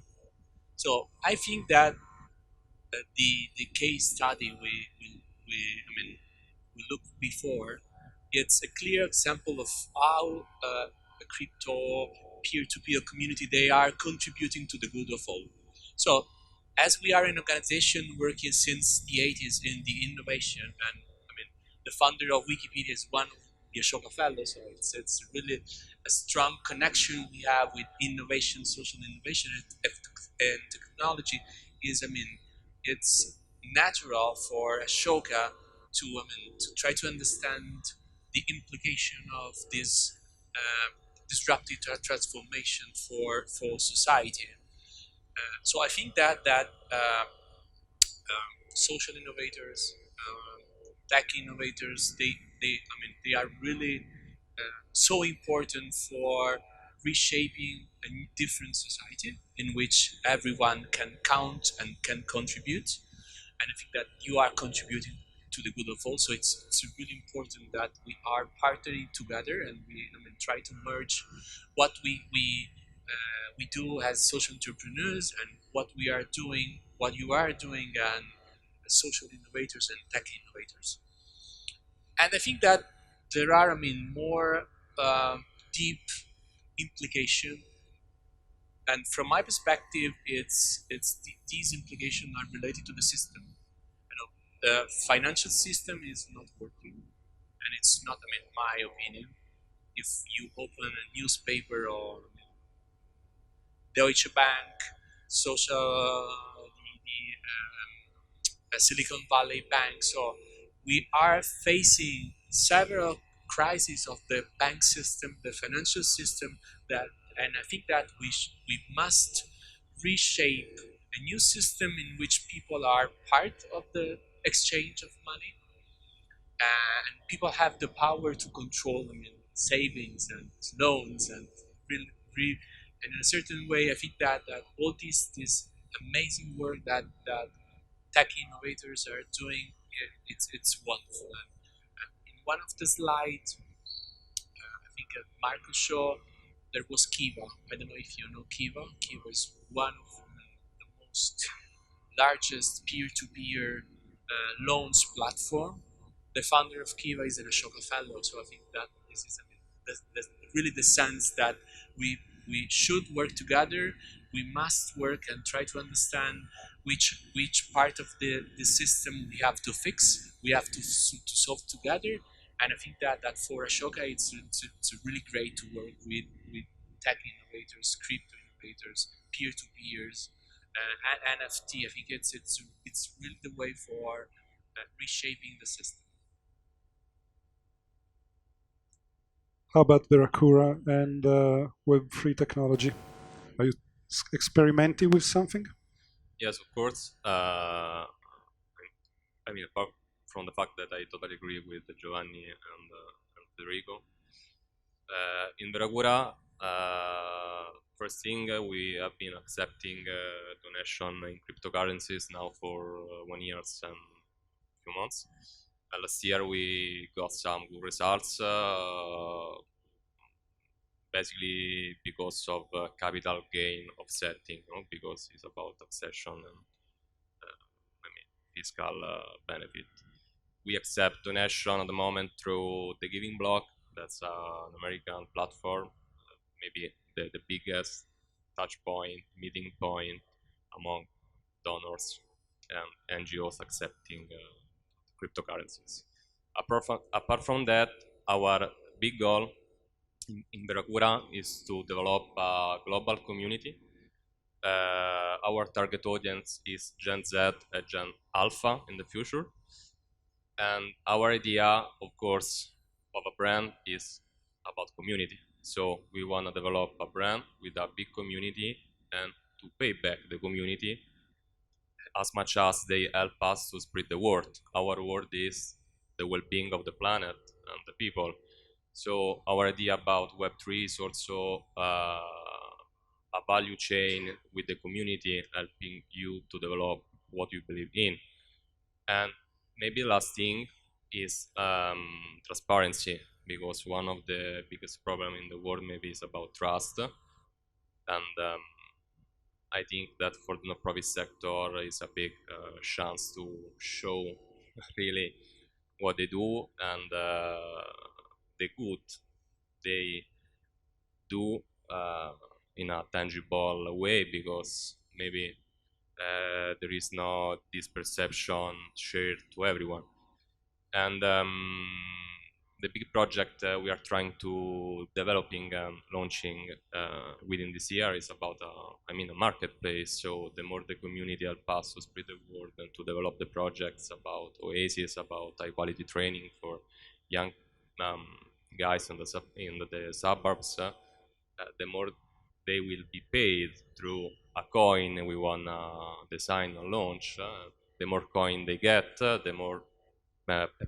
So I think that the case study we looked before, it's a clear example of how a crypto peer-to-peer community, they are contributing to the good of all. So as we are an organization working since the 80s in the innovation, and the founder of Wikipedia is one of the Ashoka Fellows, so it's really a strong connection we have with innovation, social innovation, and technology. Is it's natural for Ashoka to try to understand the implication of this disruptive transformation for society. So I think that social innovators, tech innovators, they are really so important for reshaping a different society in which everyone can count and can contribute. And I think that you are contributing to the good of all. So it's really important that we are partnering together, and we try to merge what we do as social entrepreneurs and what we are doing, what you are doing, and social innovators and tech innovators. And I think that there are, more deep implication. And from my perspective, these implications are related to the system. The financial system is not working, and it's not, my opinion. If you open a newspaper or Deutsche Bank, Silicon Valley Bank, so we are facing several crises of the bank system, the financial system, and I think that we must reshape a new system in which people are part of the exchange of money, and people have the power to control savings and loans, and and in a certain way, I think that all this amazing work that tech innovators are doing, it's wonderful. And in one of the slides, I think Marco showed, there was Kiva. I don't know if you know Kiva. Kiva is one of the most largest peer-to-peer loans platform. The founder of Kiva is an Ashoka Fellow, so I think that this is really the sense that we should work together we must work and try to understand which part of the system we have to fix, we have to solve together. And I think that for Ashoka, it's really great to work with tech innovators, crypto innovators, peer-to-peers, and NFT. I think it's really the way for reshaping the system. How about Veracura and Web3 technology? Are you experimenting with something? Yes, of course. I mean, apart from the fact that I totally agree with Giovanni and Federico, in Veracura, first thing, we have been accepting donation in cryptocurrencies now for 1 year and a few months. Last year we got some good results, basically because of capital gain offsetting, because it's about taxation and I mean, fiscal benefit. We accept donation at the moment through the Giving Block. That's an American platform, maybe the biggest touch point, meeting point among donors and NGOs accepting cryptocurrencies. Apart from that, our big goal in Veracura is to develop a global community. Our target audience is Gen Z and Gen Alpha in the future. And our idea, of course, of a brand is about community. So we want to develop a brand with a big community and to pay back the community as much as they help us to spread the word. Our word is the well-being of the planet and the people. So our idea about Web3 is also a value chain with the community, helping you to develop what you believe in. And maybe last thing is transparency, because one of the biggest problems in the world maybe is about trust. And I think that for the non-profit sector is a big chance to show really what they do and the good they do in a tangible way, because maybe there is no this perception shared to everyone. And the big project we are trying to developing and launching within this year is about a marketplace. So the more the community help us to spread the word and to develop the projects about Oasis, about high quality training for young guys in the suburbs, the more they will be paid through a coin we want to design and launch. The more coin they get, the more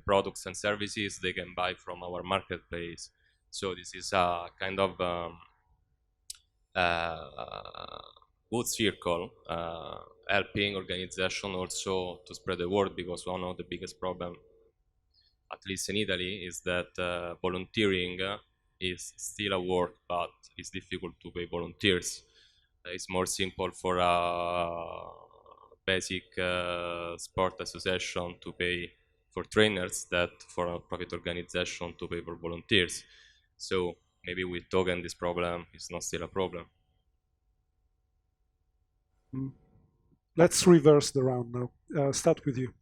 products and services they can buy from our marketplace. So this is a kind of good circle, helping organization also to spread the word, because one of the biggest problems, at least in Italy, is that volunteering is still a work, but it's difficult to pay volunteers. It's more simple for a basic sport association to pay for trainers that for a profit organization to pay for volunteers. So maybe with token this problem is not still a problem. Let's reverse the round now. Start with you.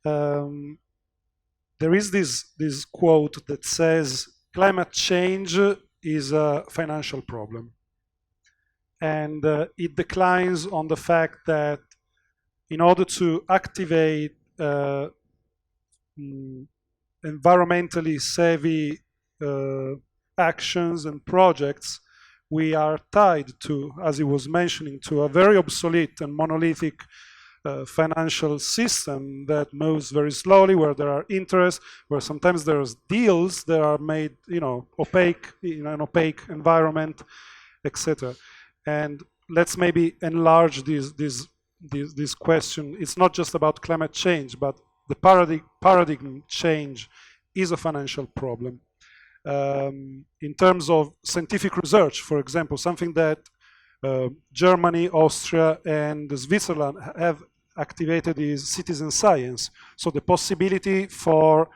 There is this quote that says climate change is a financial problem. And it declines on the fact that in order to activate environmentally savvy actions and projects, we are tied to, as he was mentioning, to a very obsolete and monolithic financial system that moves very slowly, where there are interests, where sometimes there's deals that are made, opaque, in an opaque environment, etc. And let's maybe enlarge this question. It's not just about climate change, but the paradigm change is a financial problem. In terms of scientific research, for example, something that Germany, Austria, and Switzerland have activated is citizen science. So the possibility for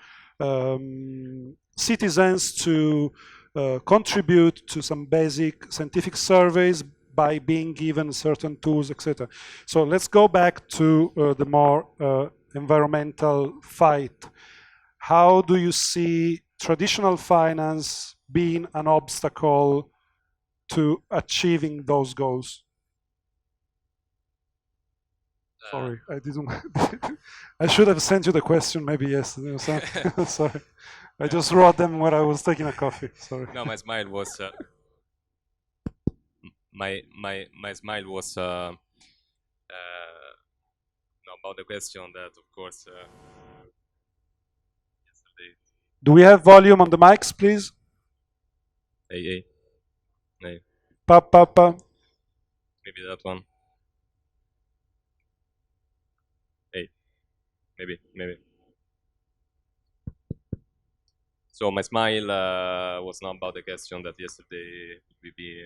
citizens to contribute to some basic scientific surveys by being given certain tools, etc. So let's go back to the more environmental fight. How do you see traditional finance being an obstacle to achieving those goals? Sorry, I didn't. I should have sent you the question maybe yesterday or something. Sorry, I just wrote them when I was taking a coffee. Sorry. No, my smile was my smile was no, about the question that, of course, yesterday. Do we have volume on the mics, please? Hey. Pa. Maybe that one. Hey, maybe. So my smile was not about the question that yesterday would be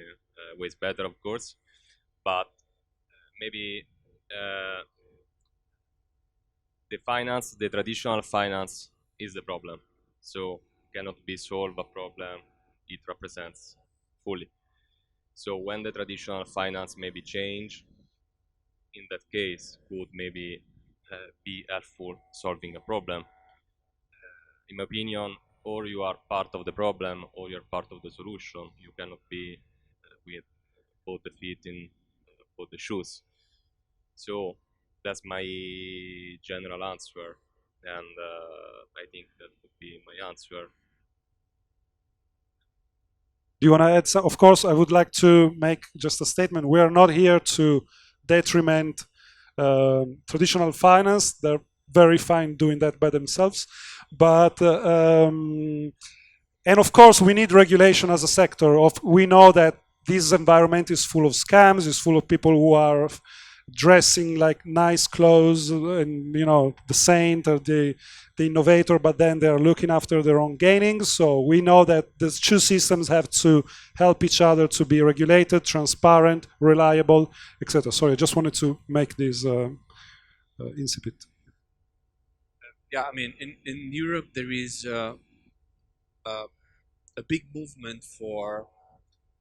ways better, of course, but maybe the traditional finance is the problem. So cannot be solved a problem it represents fully. So when the traditional finance maybe change, in that case, could maybe be helpful solving a problem. In my opinion, or you are part of the problem or you're part of the solution. You cannot be with both the feet in both the shoes. So that's my general answer, and I think that would be my answer. Do you want to add some? Of course, I would like to make just a statement. We are not here to detriment traditional finance. They're very fine doing that by themselves. But, and of course, we need regulation as a sector. We know that this environment is full of scams, is full of people who are dressing like nice clothes and, you know, the saint or the innovator, but then they're looking after their own gainings. So we know that the two systems have to help each other to be regulated, transparent, reliable, etc. Sorry, I just wanted to make this incipit. Yeah, I mean, in Europe there is a big movement for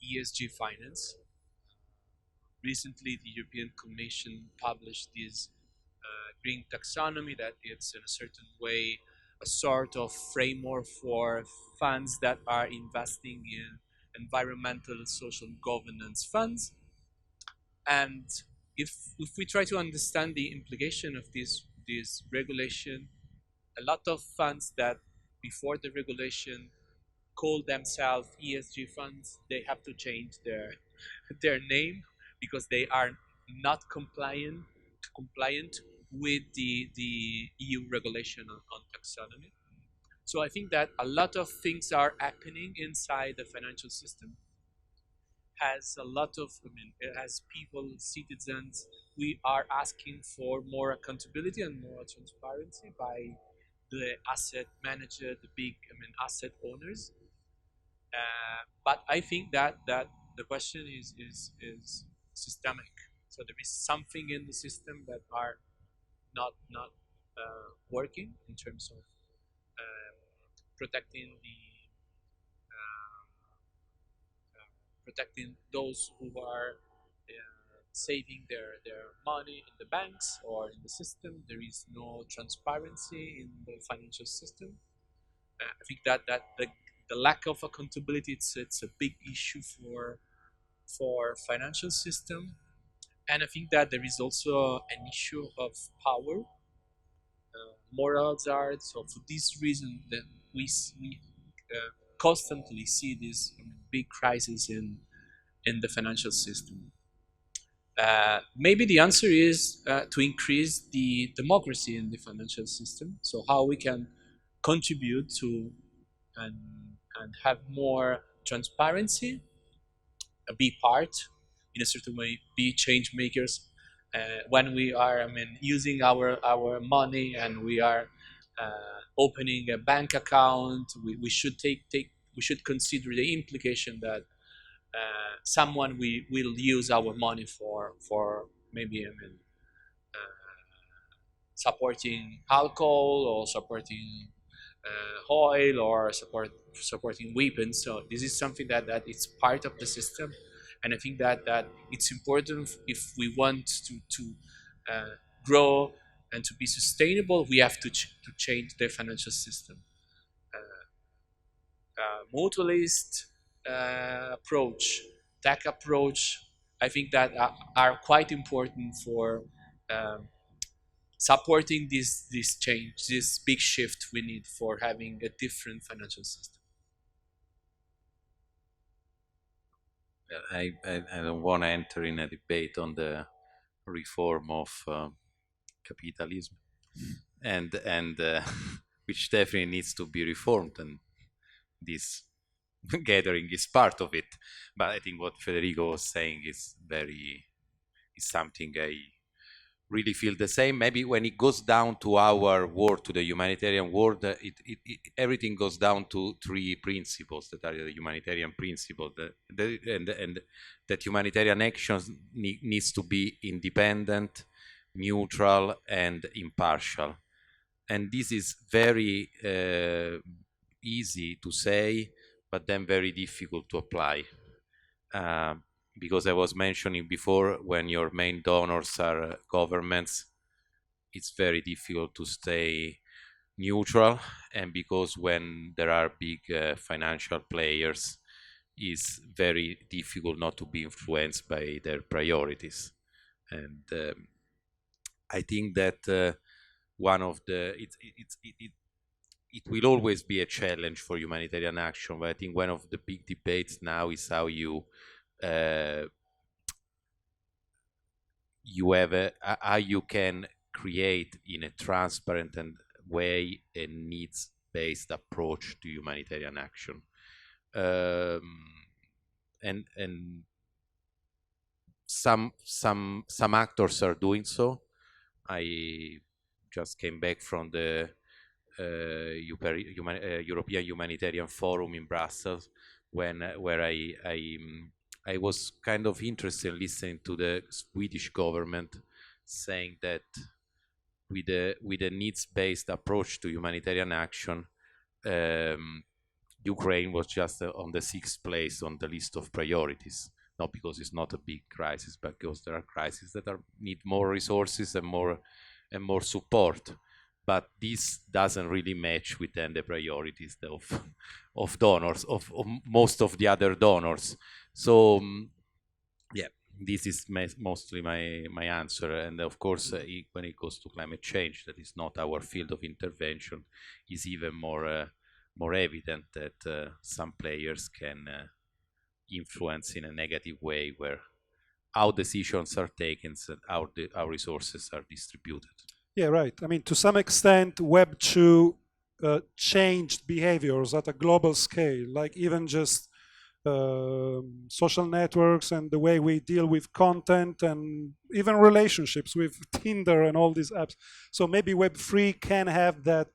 ESG finance. Recently, the European Commission published this green taxonomy that it's in a certain way a sort of framework for funds that are investing in environmental, social governance funds. And if we try to understand the implication of this regulation, a lot of funds that before the regulation call themselves ESG funds, they have to change their name because they are not compliant with the EU regulation on taxonomy. So I think that a lot of things are happening inside the financial system. Has a lot of, I mean, as people, citizens, we are asking for more accountability and more transparency by the asset manager, the big, asset owners. But I think that the question is systemic. So there is something in the system that are not working in terms of protecting those who are saving their money in the banks or in the system. There is no transparency in the financial system. I think that the lack of accountability it's a big issue for financial system, and I think that there is also an issue of power, moral hazard. So for this reason, that we constantly see this big crisis in the financial system. Maybe the answer is to increase the democracy in the financial system. So how we can contribute to and have more transparency, be part in a certain way, be change makers. When we are, using our money and we are opening a bank account, we should we should consider the implication that someone we will use our money for maybe supporting alcohol or supporting oil or supporting weapons. So this is something that it's part of the system, And I think that it's important if we want to grow and to be sustainable, we have to change the financial system. Mutualist approach, tech approach, I think that are quite important for supporting this change, this big shift we need for having a different financial system. I don't want to enter in a debate on the reform of capitalism, and which definitely needs to be reformed, and this gathering is part of it. But I think what Federico was saying is something I really feel the same. Maybe when it goes down to our world, to the humanitarian world, everything goes down to three principles that are the humanitarian principle, and that humanitarian actions needs to be independent, neutral, and impartial. And this is very easy to say, but then very difficult to apply. Because I was mentioning before, when your main donors are governments, it's very difficult to stay neutral, and because when there are big financial players, it's very difficult not to be influenced by their priorities. And I think that one of the it will always be a challenge for humanitarian action, but I think one of the big debates now is how you how you can create in a transparent and way a needs-based approach to humanitarian action, and some actors are doing so. I just came back from the European Humanitarian Forum in Brussels, where I was kind of interested in listening to the Swedish government saying that with a needs-based approach to humanitarian action, Ukraine was just on the 6th place on the list of priorities. Not because it's not a big crisis, but because there are crises that need more resources and more support. But this doesn't really match with then the priorities of donors, of most of the other donors. So yeah, this is mostly my answer. And of course, when it goes to climate change, that is not our field of intervention, is even more evident that some players can influence in a negative way where how decisions are taken and how resources are distributed. Yeah, right. I mean, to some extent, Web2 changed behaviors at a global scale, like even just social networks and the way we deal with content and even relationships with Tinder and all these apps. So maybe Web3 can have that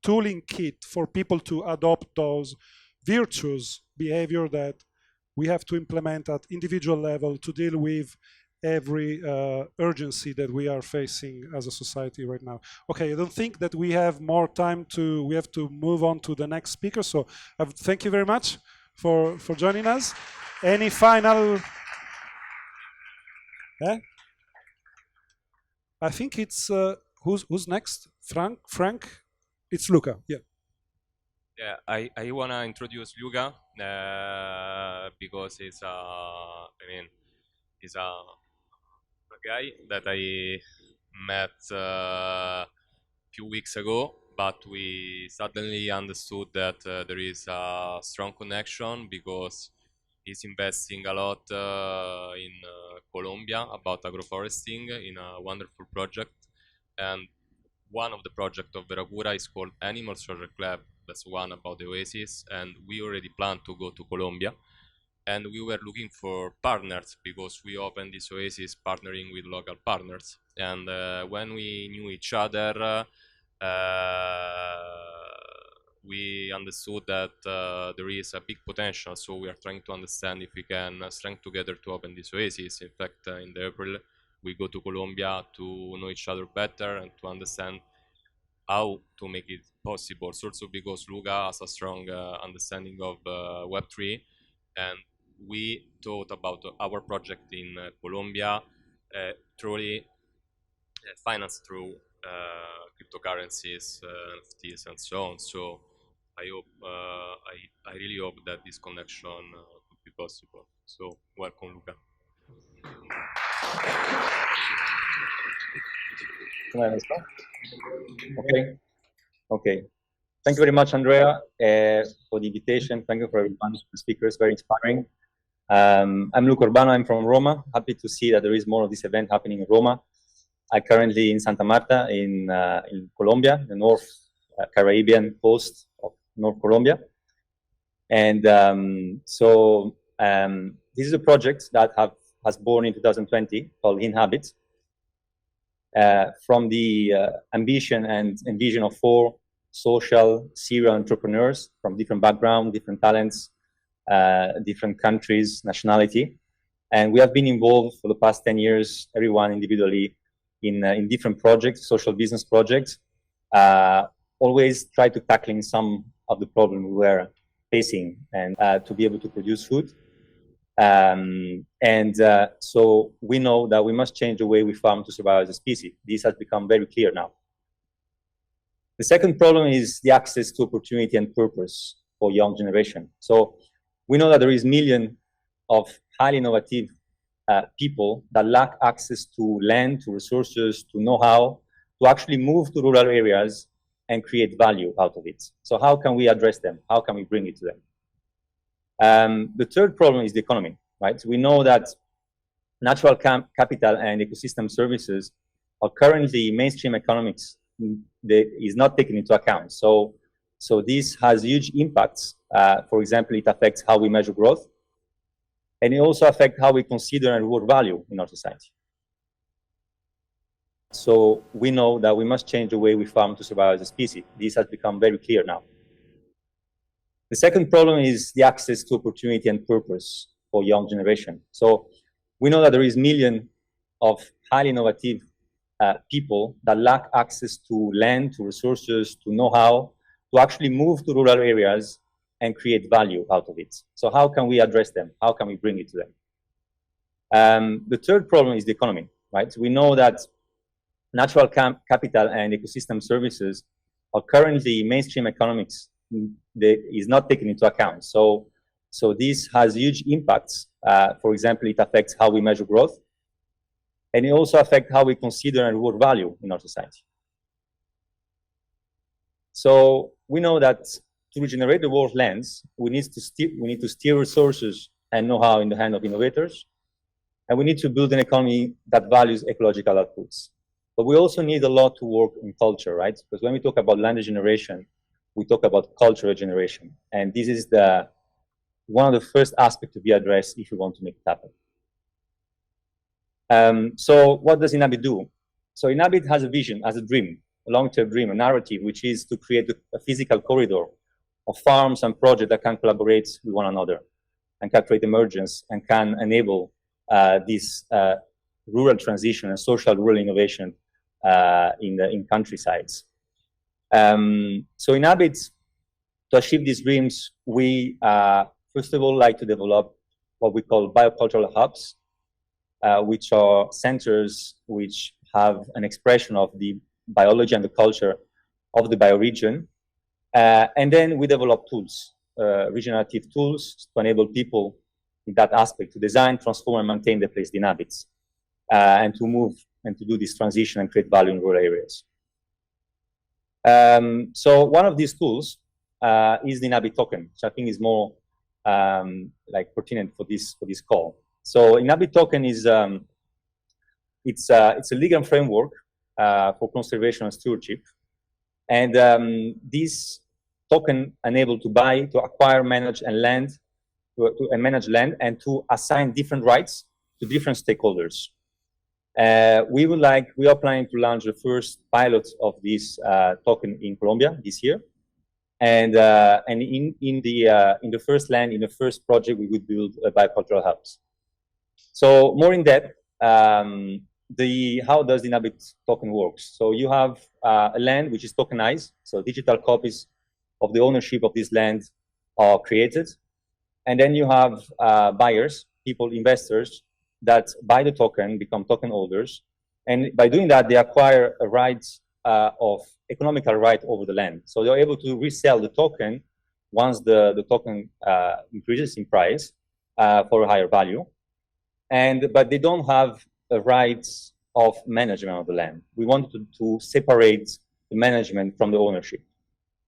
tooling kit for people to adopt those virtuous behavior that we have to implement at individual level to deal with every urgency that we are facing as a society right now. Okay, I don't think that we have more time we have to move on to the next speaker. So thank you very much for joining us. Any final? I think it's who's next? Frank? It's Luca. Yeah. Yeah, I wanna introduce Luca because he's he's a guy that I met a few weeks ago, but we suddenly understood that there is a strong connection because he's investing a lot in Colombia about agroforesting in a wonderful project, and one of the projects of Veracura is called Animal Social Club. That's one about the oasis, and we already plan to go to Colombia. And we were looking for partners because we opened this oasis partnering with local partners. And when we knew each other, we understood that there is a big potential. So we are trying to understand if we can strengthen together to open this oasis. In fact, in the April, we go to Colombia to know each other better and to understand how to make it possible. So also because Luca has a strong understanding of Web3, and we thought about our project in Colombia truly financed through cryptocurrencies, NFTs, and so on. So I hope, I really hope that this connection could be possible. So welcome, Luca. Okay. Okay. Thank you very much, Andrea, for the invitation. Thank you for everyone, the speakers, very inspiring. I'm Luca Urbano, I'm from Roma. Happy to see that there is more of this event happening in Roma. I'm currently in Santa Marta in Colombia, the North Caribbean coast of North Colombia. And this is a project that has born in 2020 called Inhabit, from the ambition and vision of 4 social serial entrepreneurs from different backgrounds, different talents, different countries, nationality. And we have been involved for the past 10 years, everyone individually, in different projects, social business projects, always try to tackling some of the problems we were facing and to be able to produce food. So we know that we must change the way we farm to survive as a species. This has become very clear now. The second problem is the access to opportunity and purpose for young generation. So we know that there is millions of highly innovative people that lack access to land, to resources, to know-how, to actually move to rural areas and create value out of it. So how can we address them? How can we bring it to them? The third problem is the economy, right? So we know that natural capital and ecosystem services are currently mainstream economics is not taken into account. So this has huge impacts. For example, it affects how we measure growth, and it also affects how we consider and reward value in our society. So we know that we must change the way we farm to survive as a species. This has become very clear now. The second problem is the access to opportunity and purpose for young generation. So we know that there is millions of highly innovative people that lack access to land, to resources, to know-how, to actually move to rural areas and create value out of it. So how can we address them? How can we bring it to them? The third problem is the economy, right? So we know that natural capital and ecosystem services are currently mainstream economics is not taken into account. So this has huge impacts. For example, it affects how we measure growth, and it also affects how we consider and reward value in our society. So we know that to regenerate the world's lands, we need to steer resources and know-how in the hand of innovators, and we need to build an economy that values ecological outputs. But we also need a lot to work in culture, right? Because when we talk about land regeneration, we talk about cultural regeneration, and this is one of the first aspects to be addressed if we want to make it happen. So what does Inhabit do? So Inhabit has a vision, has a dream, a long-term dream, a narrative, which is to create a physical corridor of farms and projects that can collaborate with one another and can create emergence and can enable this rural transition and social rural innovation in countrysides. So Inhabit, to achieve these dreams, we first of all like to develop what we call biocultural hubs, which are centers which have an expression of the biology and the culture of the bioregion. And then we develop tools, regenerative tools to enable people in that aspect to design, transform, and maintain the place they inhabit, and to move and to do this transition and create value in rural areas. So one of these tools is the Inhabit token, which I think is more like pertinent for this call. So Inhabit token is it's a legal framework for conservation and stewardship, and this token enabled to acquire, manage, and manage land, and to assign different rights to different stakeholders. We are planning to launch the first pilot of this token in Colombia this year, and in the first land, in the first project, we would build biocultural hubs. So more in depth, how does the Inhabit token works? So you have a land which is tokenized, so digital copies of the ownership of this land are created. And then you have buyers, people, investors that buy the token, become token holders. And by doing that, they acquire a right of economical right over the land. So they're able to resell the token once the token increases in price for a higher value. But they don't have a rights of management of the land. We wanted to separate the management from the ownership.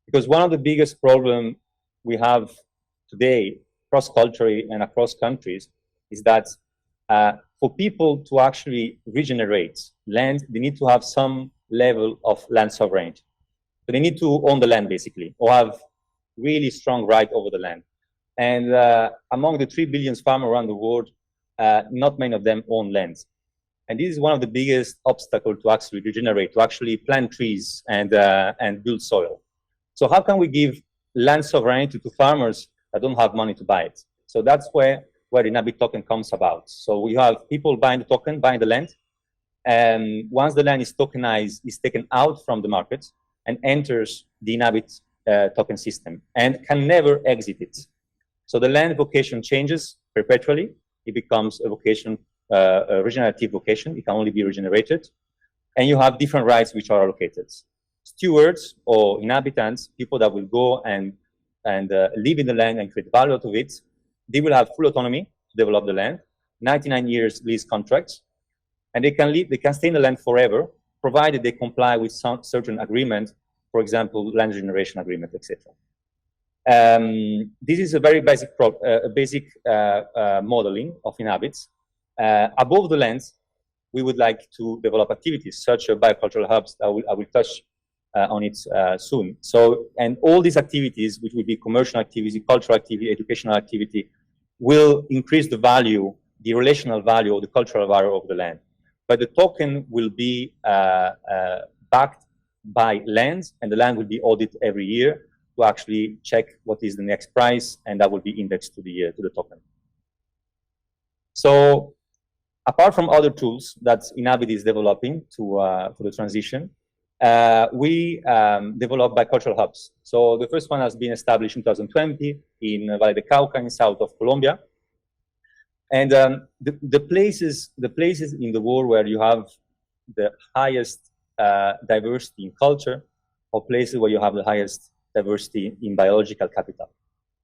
Because one of the biggest problems we have today, cross-culturally and across countries, is that for people to actually regenerate land, they need to have some level of land sovereignty. So they need to own the land, basically, or have really strong right over the land. And among the 3 billion farmers around the world, not many of them own land. And this is one of the biggest obstacles to actually regenerate, to actually plant trees and build soil. So how can we give land sovereignty to farmers that don't have money to buy it? So that's where the Inhabit token comes about. So we have people buying the token, buying the land, and once the land is tokenized, it's taken out from the market and enters the Inhabit token system and can never exit it. So the land vocation changes perpetually. It becomes a vocation, a regenerative vocation. It can only be regenerated. And you have different rights which are allocated. Stewards or inhabitants, people that will go and live in the land and create value out of it, they will have full autonomy to develop the land, 99 years lease contracts, and they can stay in the land forever, provided they comply with some certain agreement, for example, land regeneration agreement, etc. This is a very basic modeling of Inhabits. Above the lands, we would like to develop activities such as biocultural hubs. I will touch on it soon. So, and all these activities, which will be commercial activity, cultural activity, educational activity, will increase the value, the relational value, or the cultural value of the land. But the token will be backed by lands, and the land will be audited every year to actually check what is the next price, and that will be indexed to the token. So, apart from other tools that Inhabit is developing for the transition, we developed bicultural hubs. So the first one has been established in 2020 in Valle de Cauca in south of Colombia. And the places in the world where you have the highest diversity in culture, or places where you have the highest diversity in biological capital.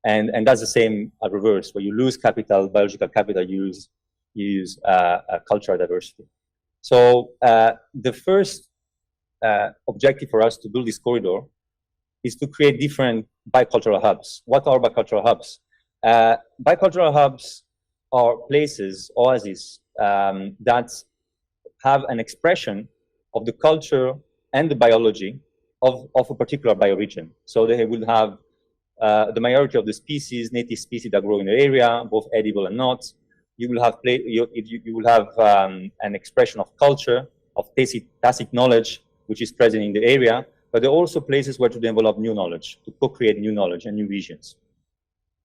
And that's the same at reverse, where you lose capital, biological capital, you use cultural diversity. So the first objective for us to build this corridor is to create different bicultural hubs. What are bicultural hubs? Bicultural hubs are places, oases, that have an expression of the culture and the biology of a particular bioregion. So they will have the majority of the species, native species that grow in the area, both edible and not. You will have an expression of culture, of tacit knowledge, which is present in the area, but there are also places where to develop new knowledge, to co-create new knowledge and new visions.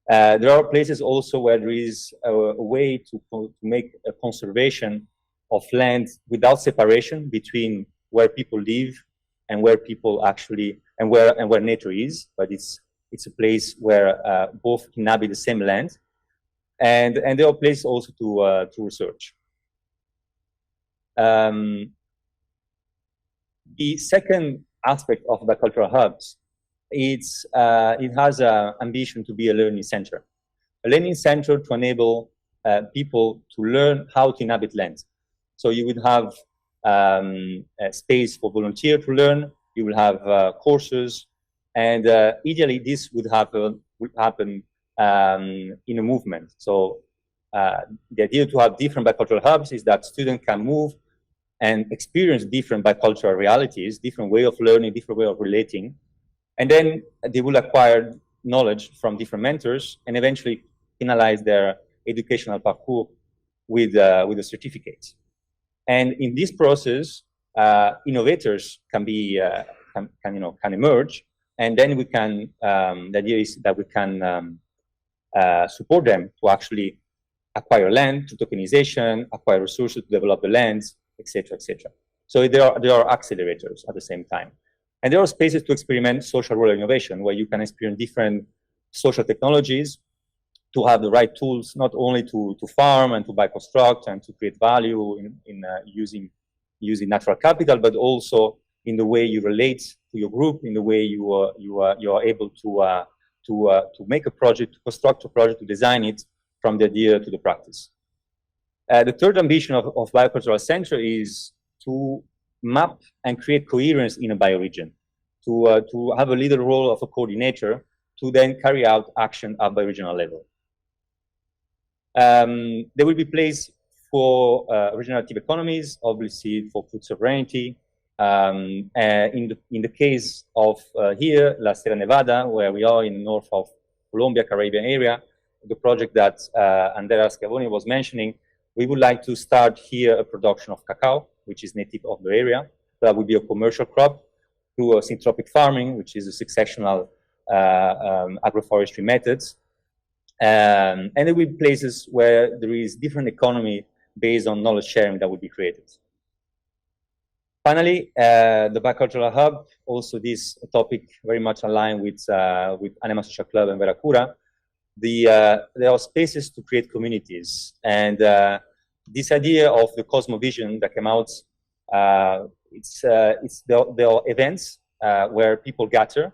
There are places also where there is a way to make a conservation of land without separation between where people live and where people actually, and where nature is, but it's a place where both inhabit the same land, and there are places also to research. The second aspect of the cultural hubs, it has an ambition to be a learning center. A learning center to enable people to learn how to inhabit land. So you would have a space for volunteers to learn, you will have courses, and ideally this would happen in a movement. So the idea to have different bicultural hubs is that students can move and experience different bicultural realities, different way of learning, different way of relating. And then they will acquire knowledge from different mentors and eventually finalize their educational parcours with a certificate. And in this process, innovators can emerge, and then we can, the idea is that we can support them to actually acquire land, to tokenization, acquire resources to develop the lands, etc., etc. So there are accelerators at the same time. And there are spaces to experiment social role innovation, where you can experience different social technologies to have the right tools, not only to farm and to buy construct and to create value in using natural capital, but also in the way you relate to your group, in the way you are able to make a project, to construct a project, to design it from the idea to the practice. The third ambition of Biocultural Center is to map and create coherence in a bioregion, to have a leader role of a coordinator, to then carry out action at bioregional level. There will be place for regenerative economies, obviously for food sovereignty. In the case of here, La Sierra Nevada, where we are in the north of Colombia, Caribbean area, the project that Andrea Schiavoni was mentioning, we would like to start here a production of cacao, which is native of the area. That would be a commercial crop through a syntropic farming, which is a successional agroforestry methods. And there will be places where there is different economy based on knowledge sharing that will be created. Finally, the Biocultural Hub, also this topic very much aligned with Anima Social Club and Veracura. There are spaces to create communities, and this idea of the Cosmovision that came out, there are events where people gather.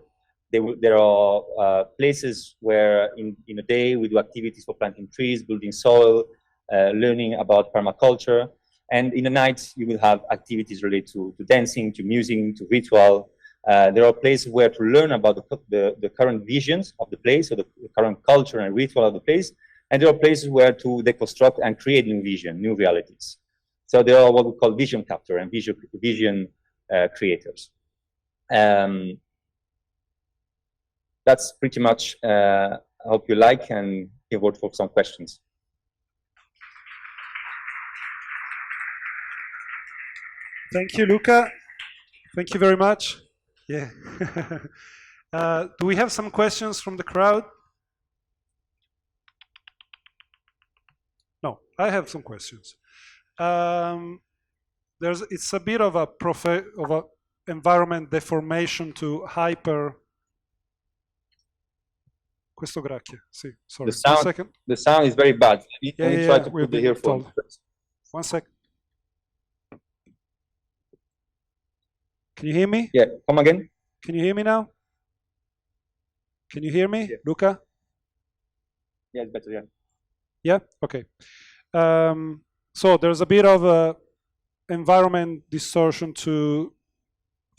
There are places where in a day we do activities for planting trees, building soil, learning about permaculture. And in the night, you will have activities related to dancing, to music, to ritual. There are places where to learn about the current visions of the place, or the current culture and ritual of the place. And there are places where to deconstruct and create new vision, new realities. So there are what we call vision captor and vision creators. That's pretty much, I hope you like, and give word for some questions. Thank you, Luca. Thank you very much. Yeah. Do we have some questions from the crowd? No, I have some questions. It's a bit of a environment deformation to hyper. Questo grazie. Sì, sorry. The sound is very bad. Let me try to put the earphones. 1 second. Can you hear me? Yeah, come again. Can you hear me now? Can you hear me, yeah. Luca? Yeah, it's better, yeah. Yeah, okay. So there's a bit of a environment distortion to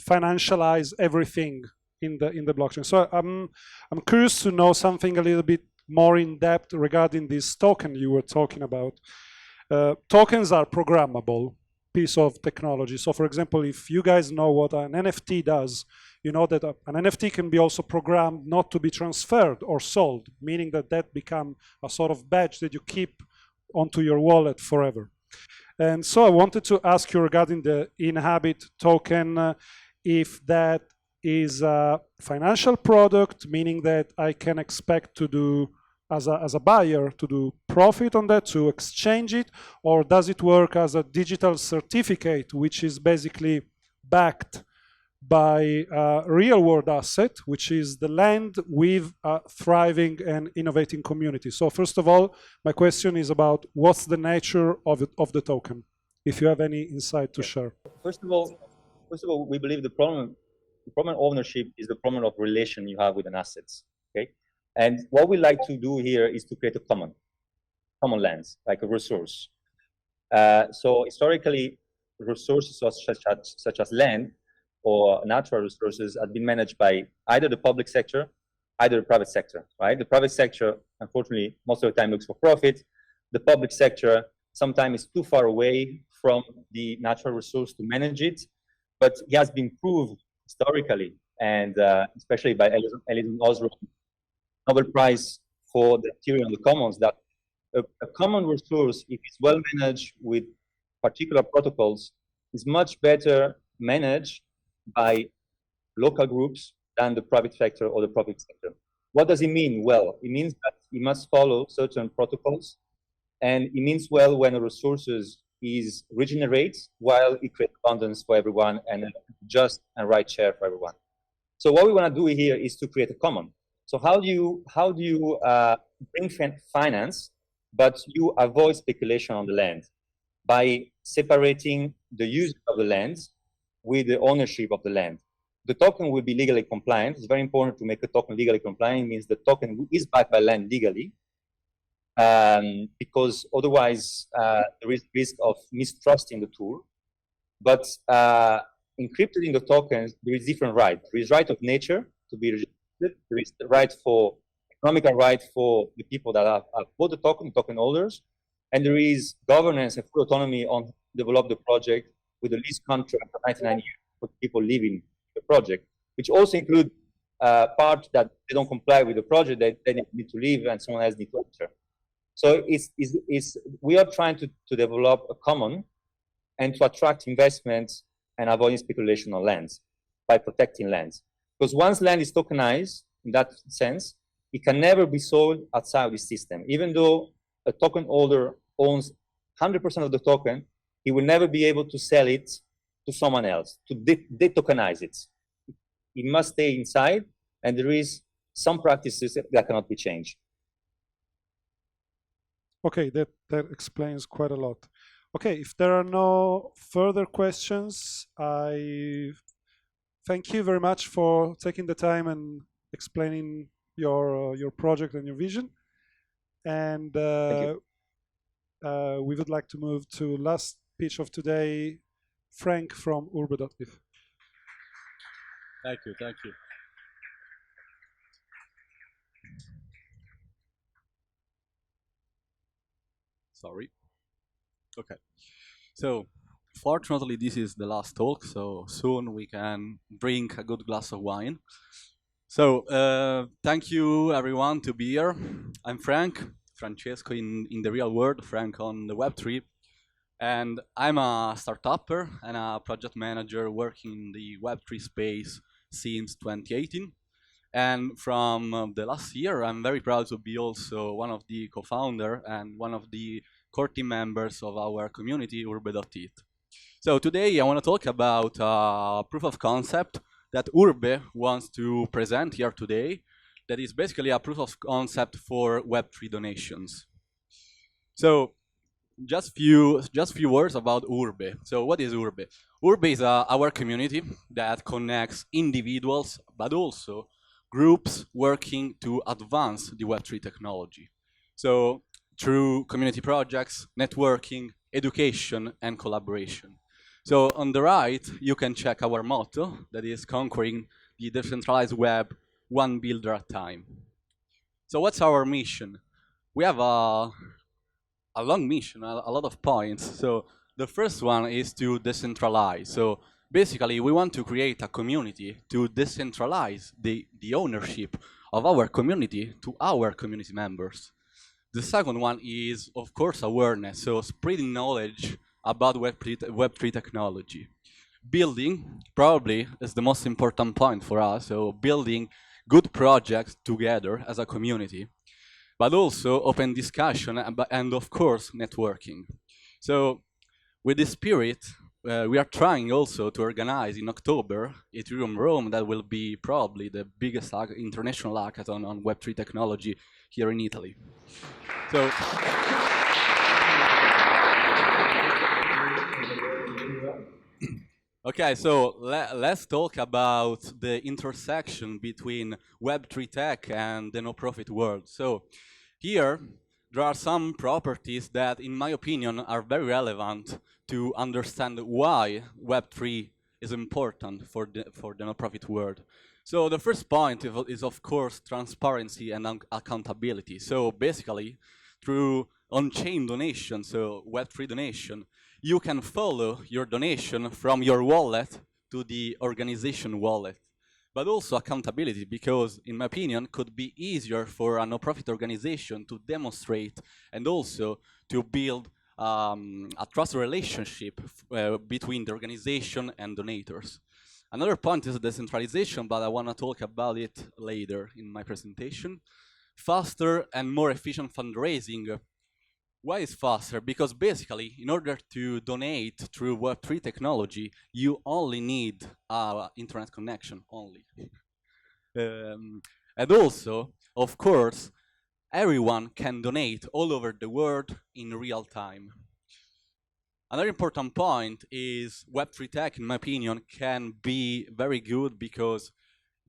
financialize everything in the blockchain. So I'm curious to know something a little bit more in depth regarding this token you were talking about. Tokens are programmable piece of technology. So for example, if you guys know what an NFT does, you know that an NFT can be also programmed not to be transferred or sold, meaning that become a sort of badge that you keep onto your wallet forever. And so I wanted to ask you regarding the Inhabit token, if that is a financial product, meaning that I can expect to do, as a buyer, to do profit on that, to exchange it, or does it work as a digital certificate, which is basically backed by a real-world asset, which is the land with a thriving and innovating community? So first of all, my question is about what's the nature of the token, if you have any insight to share. First of all, we believe the problem of ownership is the problem of relation you have with an asset. Okay, and what we like to do here is to create a common lands, like a resource. So historically, resources such as land or natural resources have been managed by either the public sector, either the private sector, right? The private sector, unfortunately, most of the time looks for profit. The public sector sometimes is too far away from the natural resource to manage it, but it has been proved historically, and especially by Alison Osborne, Nobel Prize for the theory on the commons, that a common resource, if it's well managed with particular protocols, is much better managed by local groups than the private sector or the public sector. What does it mean? Well, it means that it must follow certain protocols, and it means, well, when a resources is regenerates while it creates abundance for everyone and a just and right share for everyone. So what we want to do here is to create a common. So how do you bring finance, but you avoid speculation on the land by separating the use of the land with the ownership of the land. The token will be legally compliant. It's very important to make a token legally compliant. It means the token is backed by land legally, because otherwise there is risk of mistrusting the tool. But encrypted in the tokens, there is different right. There is right of nature to be registered. There is the right for economical right for the people that have bought the token holders, and there is governance and full autonomy on develop the project with a lease contract for 99 years for people living the project, which also include part that they don't comply with the project, they need to leave and someone else needs to enter. So we are trying to develop a common and to attract investments and avoiding speculation on lands by protecting lands. Because once land is tokenized, in that sense, it can never be sold outside of the system. Even though a token holder owns 100% of the token, he will never be able to sell it to someone else, to de-tokenize it. It must stay inside, and there is some practices that cannot be changed. Okay, that explains quite a lot. Okay, if there are no further questions, I thank you very much for taking the time and explaining your project and your vision. And we would like to move to last speech of today, Frank from urbe.eth. Thank you, thank you. Sorry. Okay. So, fortunately, this is the last talk, so soon we can drink a good glass of wine. So, thank you everyone to be here. I'm Frank, Francesco in the real world, Frank on the Web3. And I'm a startupper and a project manager working in the Web3 space since 2018. And from the last year, I'm very proud to be also one of the co-founder and one of the core team members of our community, urbe.eth. So today I want to talk about a proof of concept that Urbe wants to present here today. That is basically a proof of concept for Web3 donations. So just few words about Urbe. So what is Urbe? Urbe is our community that connects individuals, but also groups working to advance the Web3 technology. So through community projects, networking, education, and collaboration. So on the right, you can check our motto, that is conquering the decentralized web, one builder at a time. So what's our mission? We have a long mission, a lot of points. So the first one is to decentralize. So basically, we want to create a community to decentralize the ownership of our community to our community members. The second one is, of course, awareness. So spreading knowledge about Web3 technology. Building probably is the most important point for us. So building good projects together as a community, but also open discussion and of course, networking. So with this spirit, we are trying also to organize in October Ethereum Rome, that will be probably the biggest international hackathon on Web3 technology here in Italy. So, okay, so let's talk about the intersection between Web3 tech and the no-profit world. So here, there are some properties that, in my opinion, are very relevant to understand why Web3 is important for the no-profit world. So the first point is, of course, transparency and accountability. So basically, through on-chain donation, so Web3 donation, you can follow your donation from your wallet to the organization wallet. But also accountability, because in my opinion, could be easier for a no-profit organization to demonstrate and also to build a trust relationship between the organization and donators. Another point is decentralization, but I want to talk about it later in my presentation. Faster and more efficient fundraising. Why is faster? Because basically, in order to donate through Web3 technology, you only need an internet connection only. And also, of course, everyone can donate all over the world in real time. Another important point is Web3 tech, in my opinion, can be very good because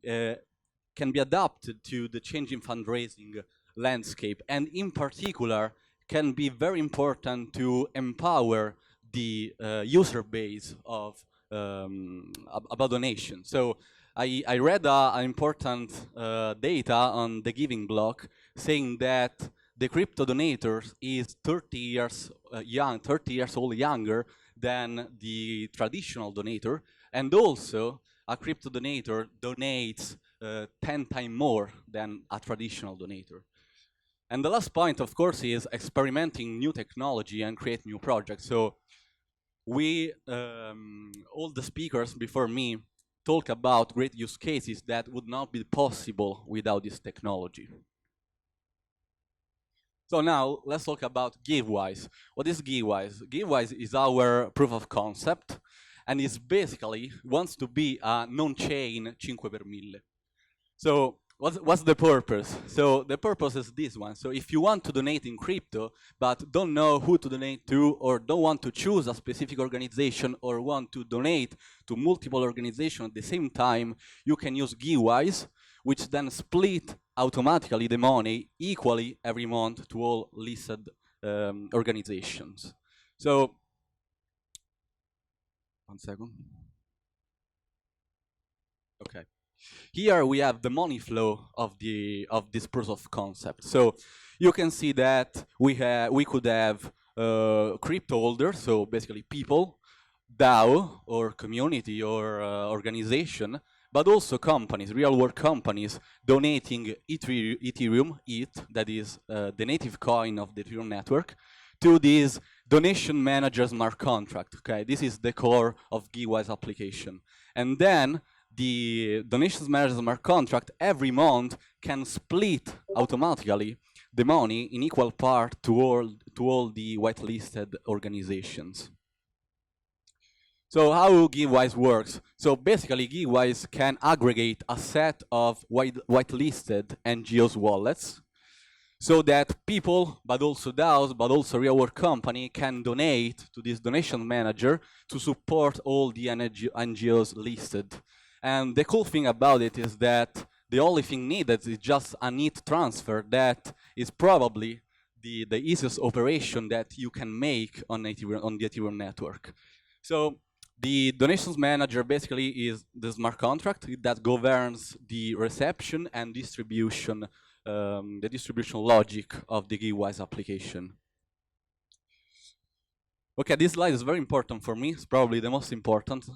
can be adapted to the changing fundraising landscape, and in particular can be very important to empower the user base of about donation. So I read an important data on the Giving block saying that the crypto donators is 30 years old younger than the traditional donator, and also a crypto donator donates 10 times more than a traditional donator. And the last point, of course, is experimenting new technology and create new projects. So we, all the speakers before me, talk about great use cases that would not be possible without this technology. So now let's talk about GiveWise. What is GiveWise? GiveWise is our proof of concept, and it basically wants to be a non-chain 5 per 1000. So what's the purpose? So the purpose is this one. So if you want to donate in crypto, but don't know who to donate to, or don't want to choose a specific organization, or want to donate to multiple organizations at the same time, you can use GiveWise, which then split automatically the money equally every month to all listed organizations. So, one second. Okay. Here we have the money flow of this proof of concept. So you can see that we could have crypto holders, so basically people, DAO or community or organization, but also companies, real-world companies, donating Ethereum, ETH, that is the native coin of the Ethereum network, to this donation manager smart contract. Okay, this is the core of GiveWise application. And then the donations manager smart contract every month can split automatically the money in equal part to all the whitelisted organizations. So how GiveWise works? So basically GiveWise can aggregate a set of whitelisted NGOs wallets so that people, but also DAOs, but also real-world company can donate to this donation manager to support all the NGOs listed. And the cool thing about it is that the only thing needed is just a neat transfer that is probably the easiest operation that you can make on the Ethereum network. So the donations manager basically is the smart contract that governs the reception and distribution, the distribution logic of the GiveWise application. Okay, this slide is very important for me. It's probably the most important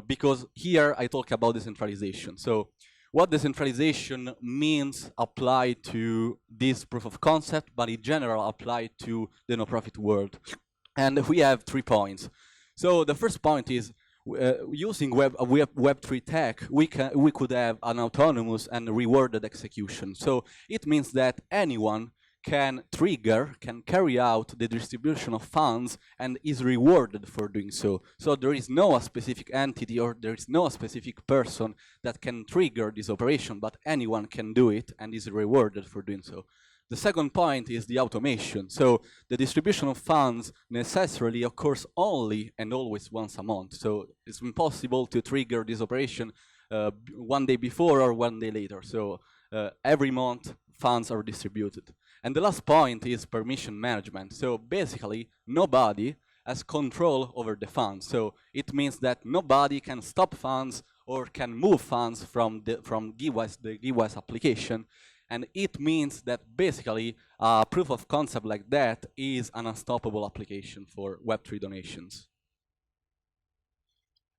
because here I talk about decentralization. So what decentralization means applied to this proof of concept, but in general applied to the no-profit world. And we have 3 points. So the first point is using Web3 tech, we could have an autonomous and rewarded execution. So it means that anyone can carry out the distribution of funds and is rewarded for doing so. So there is no specific entity or there is no specific person that can trigger this operation, but anyone can do it and is rewarded for doing so. The second point is the automation. So the distribution of funds necessarily occurs only and always once a month. So it's impossible to trigger this operation one day before or one day later. So every month funds are distributed. And the last point is permission management. So basically nobody has control over the funds. So it means that nobody can stop funds or can move funds from the GiveWise application. And it means that basically a proof of concept like that is an unstoppable application for Web3 donations.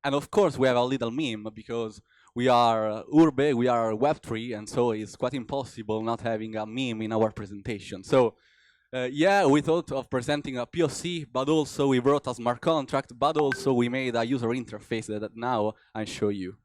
And of course, we have a little meme because we are urbe, we are Web3, and so it's quite impossible not having a meme in our presentation. So yeah, we thought of presenting a POC, but also we wrote a smart contract, but also we made a user interface that now I show you.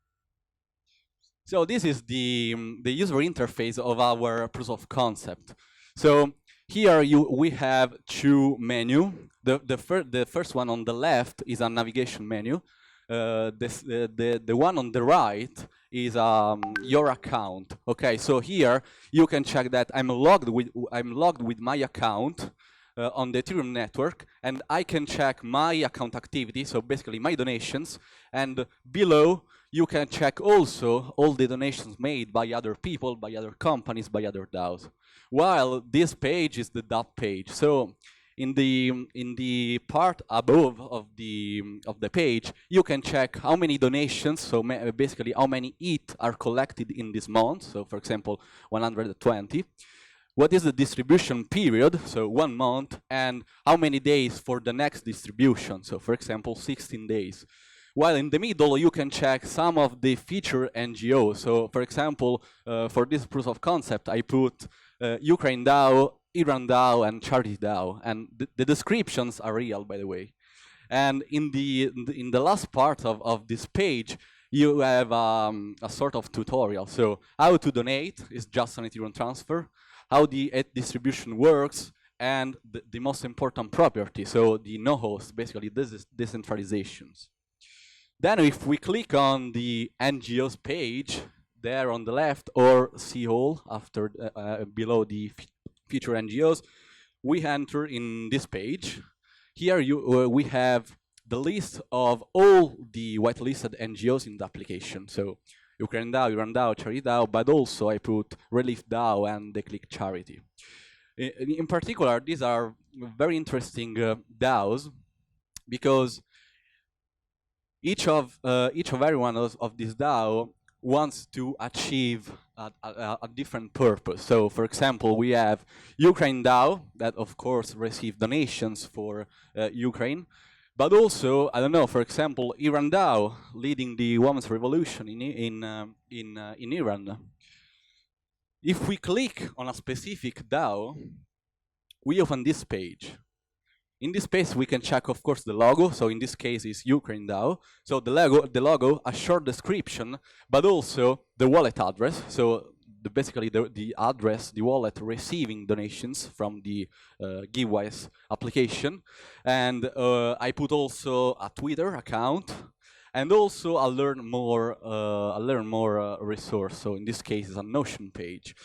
So this is the user interface of our proof of concept. So here we have 2 menus. The first one on the left is a navigation menu. the one on the right is your account. Okay, so here you can check that I'm logged with my account on the Ethereum network, and I can check my account activity, so basically my donations, and below you can check also all the donations made by other people, by other companies, by other DAOs. While this page is the DApp page. So in the part above of the page, you can check how many donations, so basically how many ETH are collected in this month. So for example, 120. What is the distribution period, so 1 month, and how many days for the next distribution, so for example 16 days. While in the middle you can check some of the feature NGOs. So for example, for this proof of concept I put Ukraine DAO, Iran DAO, and Charity DAO, and the descriptions are real, by the way. And in the last part of this page you have a sort of tutorial. So how to donate is just an Ethereum transfer, how the ETH distribution works, and the most important property, so the no host, basically this is decentralizations. Then if we click on the NGOs page there on the left, or see all after below the feature NGOs, we enter in this page. Here we have the list of all the whitelisted NGOs in the application. So Ukraine DAO, Iran DAO, Charity DAO, but also I put Relief DAO and the Click Charity. In particular, these are very interesting DAOs because each of every one of these DAO wants to achieve a different purpose. So, for example, we have Ukraine DAO that, of course, receive donations for Ukraine. But also, I don't know, for example, Iran DAO leading the women's revolution in Iran. If we click on a specific DAO, we open this page. In this page, we can check, of course, the logo. So in this case, it's Ukraine DAO. So the logo, a short description, but also the wallet address. So basically the address, the wallet receiving donations from the Givewise application. And I put also a Twitter account and also a learn more resource. So in this case, it's a Notion page.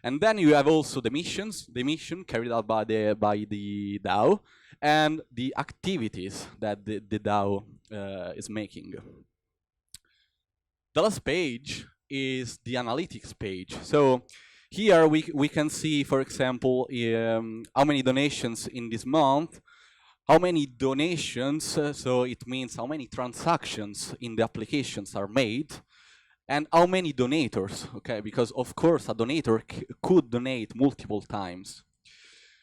And then you have also the mission carried out by the DAO, and the activities that the DAO is making. The last page is the analytics page. So here we can see, for example, how many donations in this month, how many donations, so it means how many transactions in the applications are made, and how many donators, okay? Because of course a donator could donate multiple times.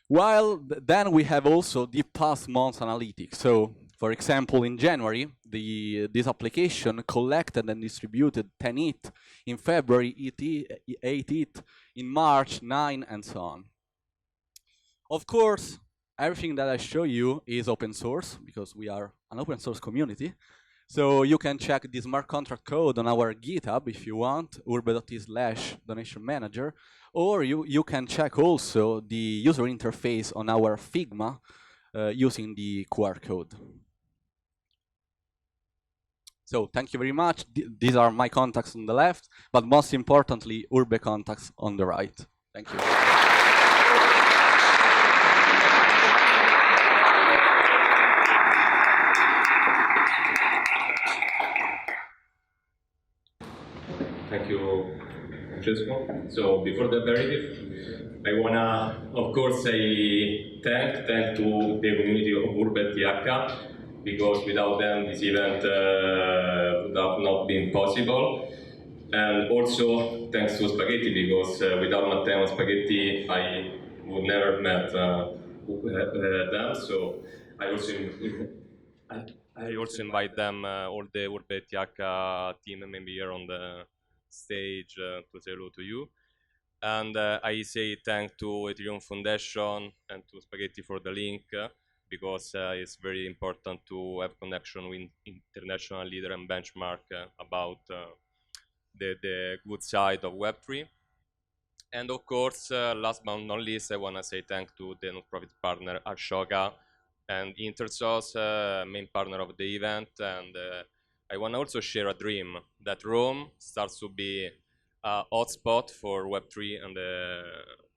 While then we have also the past months analytics. So for example, in January, this application collected and distributed 10 ETH, in February 8 ETH, in March 9, and so on. Of course, everything that I show you is open source because we are an open source community. So you can check the smart contract code on our GitHub if you want, urbe.eth/donation manager, or you can check also the user interface on our Figma using the QR code. So thank you very much. These are my contacts on the left, but most importantly, Urbe contacts on the right. Thank you. Thank you, Francesco. So before the aperitif, I wanna, of course, say thank to the community of urbe.eth, because without them this event would have not been possible. And also thanks to Spaghetti, because without Matteo and Spaghetti, I would never met them. So I also invite them, all the urbe.eth team, maybe here on the stage to say hello to you. And I say thank to Ethereum Foundation and to Spaghetti for the link, because it's very important to have connection with international leader and benchmark about the good side of Web3. And of course, last but not least, I want to say thank to the non-profit partner Ashoka and INTERSOS, main partner of the event, and I want to also share a dream that Rome starts to be a hotspot for Web3 and the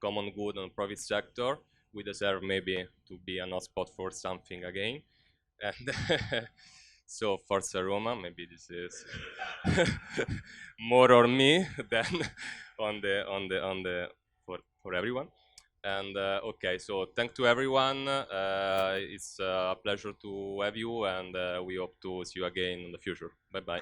common good and profit sector. We deserve maybe to be a hotspot for something again. And so Forza Roma, maybe this is more on me than for everyone. And okay, so thanks to everyone. It's a pleasure to have you, and we hope to see you again in the future. Bye bye.